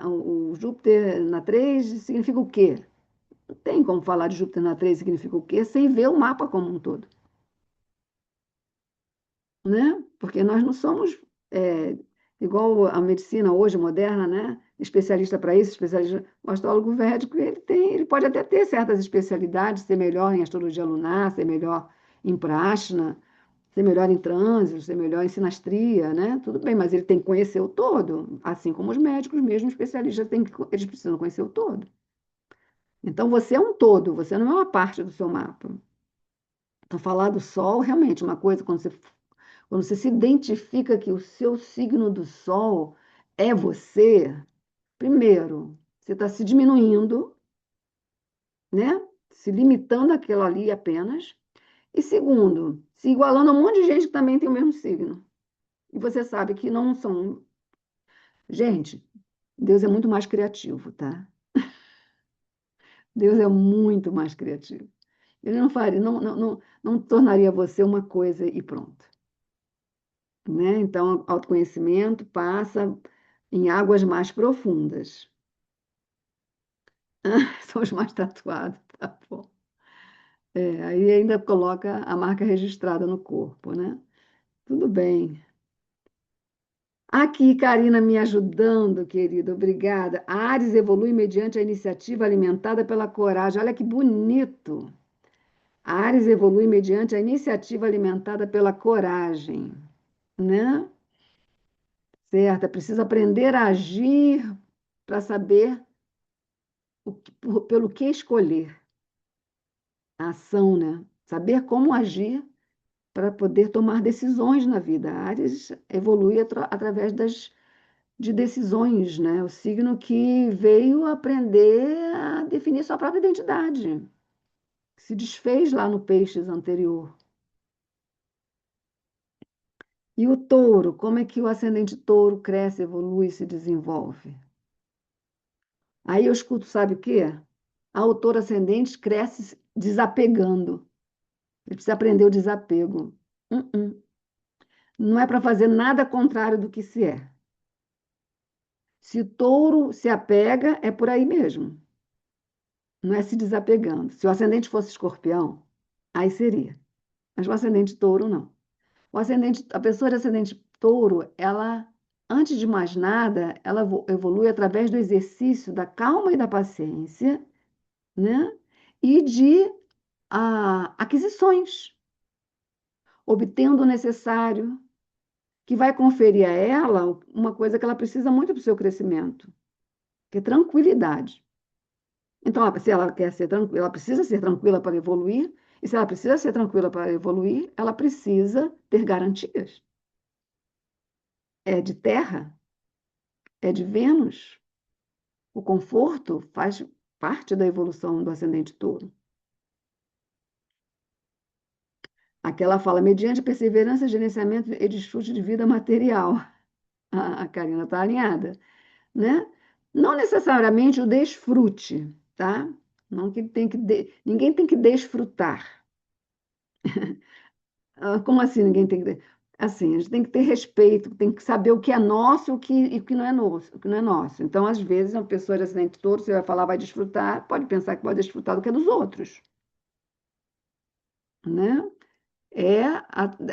[SPEAKER 1] o Júpiter na 3 significa o quê? Não tem como falar de Júpiter na 3 significa o quê sem ver o mapa como um todo, né? Porque nós não somos igual a medicina hoje moderna, né? Especialista para isso, especialista. O astrólogo védico, ele pode até ter certas especialidades, ser melhor em astrologia lunar, ser melhor em prashna, ser melhor em trânsitos, ser melhor em sinastria, né? Tudo bem, mas ele tem que conhecer o todo, assim como os médicos, mesmo especialistas, eles precisam conhecer o todo. Então, você é um todo, você não é uma parte do seu mapa. Então, falar do Sol, realmente, uma coisa, quando você se identifica que o seu signo do Sol é você, primeiro, você está se diminuindo, né? Se limitando àquilo ali apenas. E segundo, se igualando a um monte de gente que também tem o mesmo signo. E você sabe que não são. Gente, Deus é muito mais criativo, tá? Deus é muito mais criativo. Ele não faria, não tornaria você uma coisa e pronto, né? Então, autoconhecimento passa em águas mais profundas. São os mais tatuados, tá bom. É, aí ainda coloca a marca registrada no corpo, né? Tudo bem. Aqui, Karina, me ajudando, querida, obrigada. A Ares evolui mediante a iniciativa alimentada pela coragem. Olha que bonito. A Ares evolui mediante a iniciativa alimentada pela coragem, né? Certo? É preciso aprender a agir para saber pelo que escolher a ação, né? Saber como agir para poder tomar decisões na vida. A Áries evolui através de decisões, né? O signo que veio aprender a definir sua própria identidade, que se desfez lá no Peixes anterior. E o touro, como é que o ascendente touro cresce, evolui e se desenvolve? Aí eu escuto, sabe o quê? A autor ascendente cresce desapegando. Ele precisa aprender o desapego. Uh-uh. Não é para fazer nada contrário do que se é. Se o touro se apega, é por aí mesmo. Não é se desapegando. Se o ascendente fosse escorpião, aí seria. Mas o ascendente touro, não. A pessoa de ascendente touro, ela, antes de mais nada, ela evolui através do exercício da calma e da paciência, né? E de aquisições, obtendo o necessário, que vai conferir a ela uma coisa que ela precisa muito para o seu crescimento, que é tranquilidade. Então, se ela quer ser tranquila, ela precisa ser tranquila para evoluir, e se ela precisa ser tranquila para evoluir, ela precisa ter garantias. É de terra, é de Vênus. O conforto faz parte da evolução do ascendente touro. Aquela fala, mediante perseverança, gerenciamento e desfrute de vida material. A Karina está alinhada, né? Não necessariamente o desfrute, tá? Não que tem que ninguém tem que desfrutar. Como assim ninguém tem que assim, a gente tem que ter respeito, tem que saber o que é nosso e o que não é nosso, o que não é nosso. Então, às vezes, uma pessoa de acidente todo, você vai falar, vai desfrutar, pode pensar que pode desfrutar do que é dos outros, né? É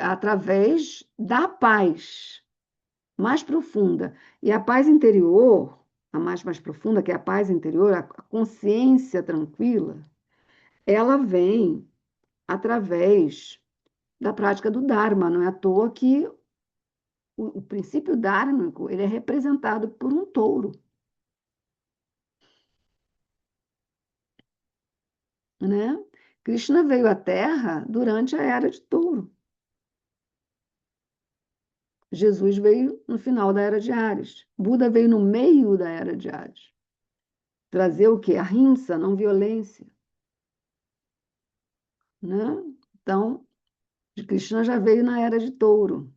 [SPEAKER 1] através da paz mais profunda. E a paz interior, a mais profunda, que é a paz interior, a consciência tranquila, ela vem através da prática do Dharma. Não é à toa que o princípio dármico ele é representado por um touro, né? Krishna veio à Terra durante a era de touro. Jesus veio no final da era de Ares. Buda veio no meio da era de Ares. Trazer o quê? A rimsa, não violência, né? Então, Krishna já veio na era de touro.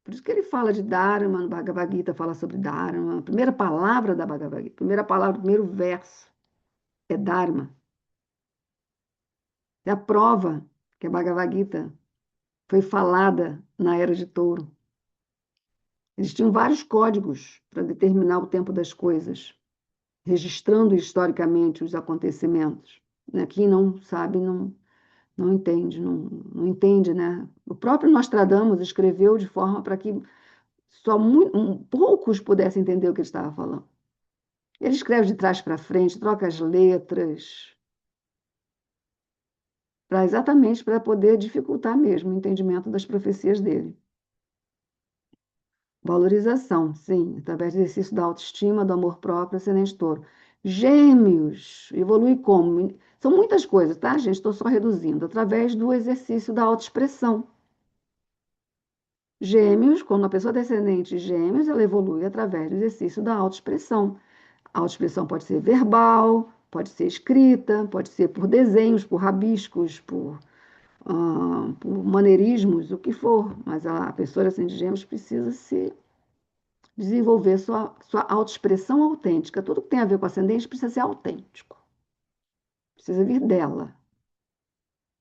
[SPEAKER 1] Por isso que ele fala de Dharma, no Bhagavad Gita fala sobre Dharma. A primeira palavra da Bhagavad Gita, a primeira palavra, o primeiro verso é Dharma. É a prova que a Bhagavad Gita foi falada na era de touro. Eles tinham vários códigos para determinar o tempo das coisas, registrando historicamente os acontecimentos. Né? Quem não sabe não entende, não entende, né? O próprio Nostradamus escreveu de forma para que só poucos pudessem entender o que ele estava falando. Ele escreve de trás para frente, troca as letras, exatamente para poder dificultar mesmo o entendimento das profecias dele. Valorização, sim, através do exercício da autoestima, do amor próprio, ascendente touro. Gêmeos, evolui como? São muitas coisas, tá, gente? Estou só reduzindo. Através do exercício da autoexpressão. Gêmeos, quando a pessoa é descendente de gêmeos, ela evolui através do exercício da autoexpressão. A autoexpressão pode ser verbal, pode ser escrita, pode ser por desenhos, por rabiscos, por maneirismos, o que for. Mas a pessoa descendente de gêmeos precisa se desenvolver sua autoexpressão autêntica. Tudo que tem a ver com ascendente precisa ser autêntico. precisa vir dela.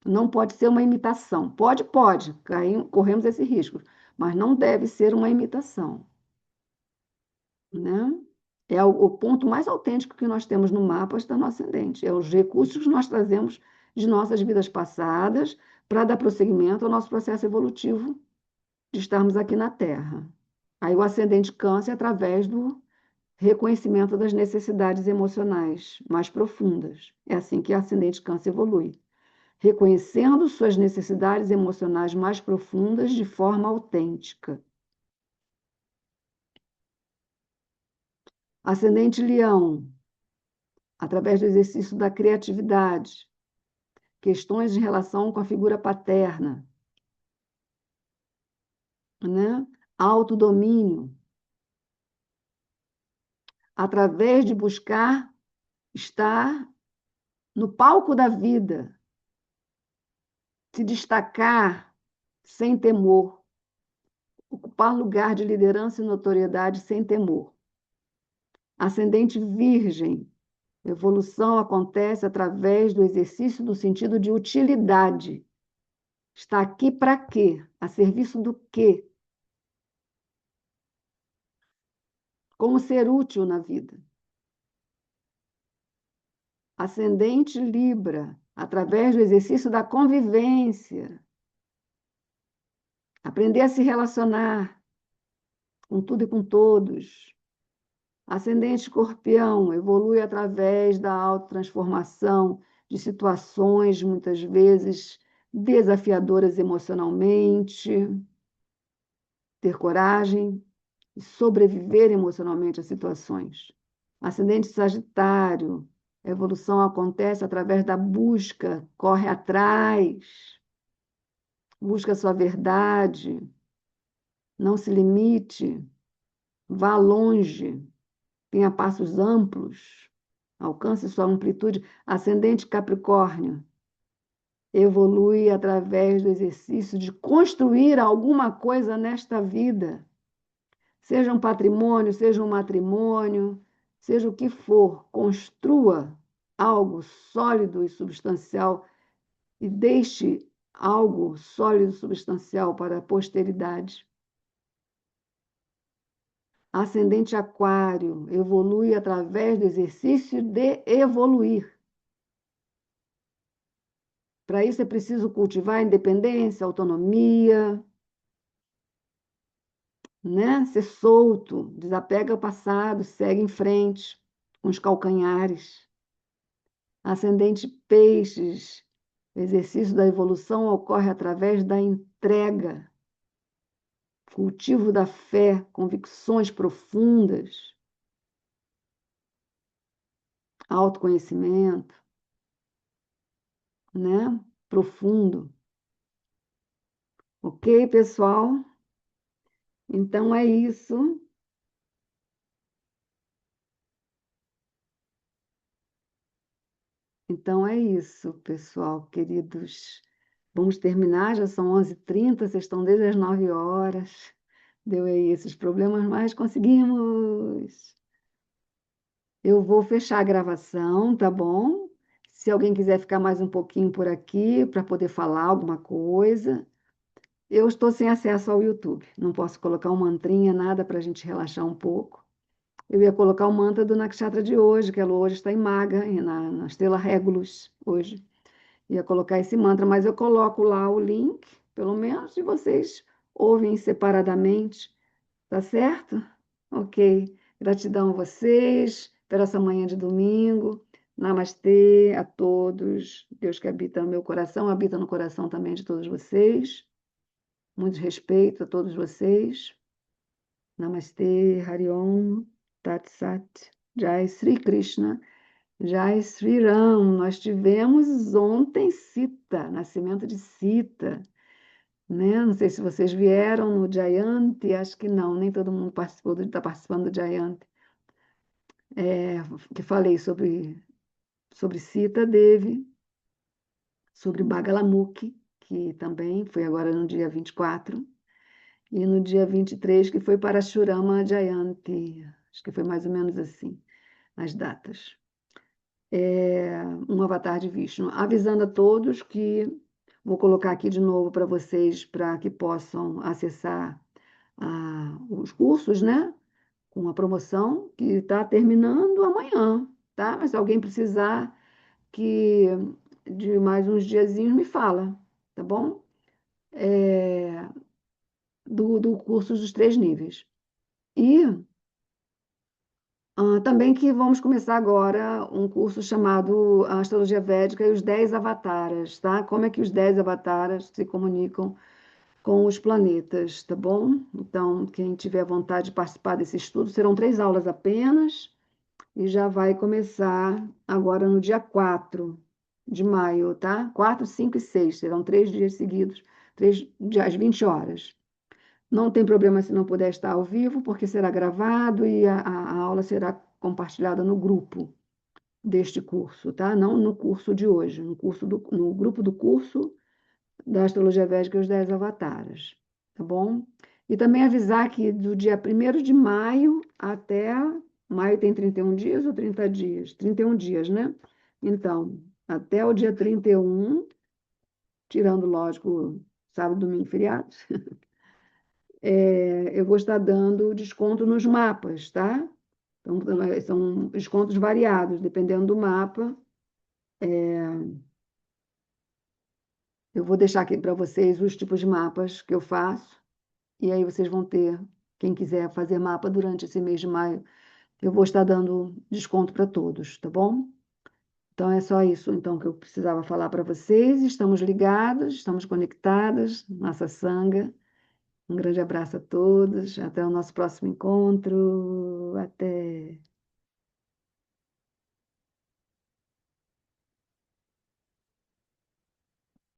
[SPEAKER 1] Não pode ser uma imitação. Pode, corremos esse risco, mas não deve ser uma imitação, né? É o ponto mais autêntico que nós temos no mapa está no ascendente. É os recursos que nós trazemos de nossas vidas passadas para dar prosseguimento ao nosso processo evolutivo de estarmos aqui na Terra. Aí o ascendente Câncer através do reconhecimento das necessidades emocionais mais profundas. É assim que o ascendente Câncer evolui, reconhecendo suas necessidades emocionais mais profundas de forma autêntica. Ascendente Leão, através do exercício da criatividade, questões em relação com a figura paterna, né? Autodomínio, através de buscar estar no palco da vida, se destacar sem temor, ocupar lugar de liderança e notoriedade sem temor. Ascendente Virgem, evolução acontece através do exercício do sentido de utilidade. Está aqui para quê? A serviço do quê? Como ser útil na vida. Ascendente Libra, através do exercício da convivência. Aprender a se relacionar com tudo e com todos. Ascendente Escorpião, evolui através da autotransformação de situações, muitas vezes, desafiadoras emocionalmente. Ter coragem e sobreviver emocionalmente a situações. Ascendente Sagitário, a evolução acontece através da busca, corre atrás, busca a sua verdade, não se limite, vá longe, tenha passos amplos, alcance sua amplitude. Ascendente Capricórnio, evolui através do exercício de construir alguma coisa nesta vida. Seja um patrimônio, seja um matrimônio, seja o que for, construa algo sólido e substancial e deixe algo sólido e substancial para a posteridade. Ascendente Aquário evolui através do exercício de evoluir. Para isso é preciso cultivar a independência, a autonomia, né? Ser solto, desapega ao passado, segue em frente, com os calcanhares. Ascendente Peixes, o exercício da evolução ocorre através da entrega, cultivo da fé, convicções profundas, autoconhecimento, né? Profundo. Ok, pessoal? Então é isso. Então é isso, pessoal, queridos. Vamos terminar, já são 11h30, vocês estão desde as 9 horas. Deu aí esses problemas, mas conseguimos. Eu vou fechar a gravação, tá bom? Se alguém quiser ficar mais um pouquinho por aqui para poder falar alguma coisa. Eu estou sem acesso ao YouTube, não posso colocar um mantrinha, nada para a gente relaxar um pouco. Eu ia colocar o mantra do Nakshatra de hoje, que ela hoje está em Maga, na estrela Régulus, hoje. Ia colocar esse mantra, mas eu coloco lá o link, pelo menos, e vocês ouvem separadamente, tá certo? Ok. Gratidão a vocês por essa manhã de domingo. Namastê a todos. Deus que habita no meu coração, habita no coração também de todos vocês. Muito respeito a todos vocês. Namastê, Hariom, Tat Sat, Jai Sri Krishna, Jai Sri Ram. Nós tivemos ontem Sita, nascimento de Sita, né? Não sei se vocês vieram no Jayanti, acho que não, nem todo mundo está participando do Jayanti. Que falei sobre Sita Devi, sobre Bagalamukhi, que também foi agora no dia 24, e no dia 23, que foi para Parashurama Jayanti. Acho que foi mais ou menos assim, as datas. um avatar de Vishnu. Avisando a todos que vou colocar aqui de novo para vocês, para que possam acessar os cursos, né? Com a promoção que está terminando amanhã, tá? Mas se alguém precisar que de mais uns diazinhos, me fala, tá bom? É, do curso dos 3 níveis. E também que vamos começar agora um curso chamado Astrologia Védica e os 10 Avataras, tá? Como é que os 10 Avataras se comunicam com os planetas, tá bom? Então, quem tiver vontade de participar desse estudo, serão 3 aulas apenas e já vai começar agora no dia 4 de maio, tá? 4, 5 e 6, serão 3 dias seguidos, 3 dias, às 20 horas. Não tem problema se não puder estar ao vivo, porque será gravado e a aula será compartilhada no grupo deste curso, tá? Não no curso de hoje, no grupo do curso da Astrologia Védica e os 10 Avatares, tá bom? E também avisar que do dia 1º de maio até... Maio tem 31 dias ou 30 dias? 31 dias, né? Então, até o dia 31, tirando, lógico, sábado, domingo, feriados, eu vou estar dando desconto nos mapas, tá? Então, são descontos variados, dependendo do mapa. Eu vou deixar aqui para vocês os tipos de mapas que eu faço, e aí vocês vão ter, quem quiser fazer mapa durante esse mês de maio, eu vou estar dando desconto para todos, tá bom? Então é só isso então que eu precisava falar para vocês. Estamos ligados, estamos conectadas, nossa sanga. Um grande abraço a todos, até o nosso próximo encontro. Até.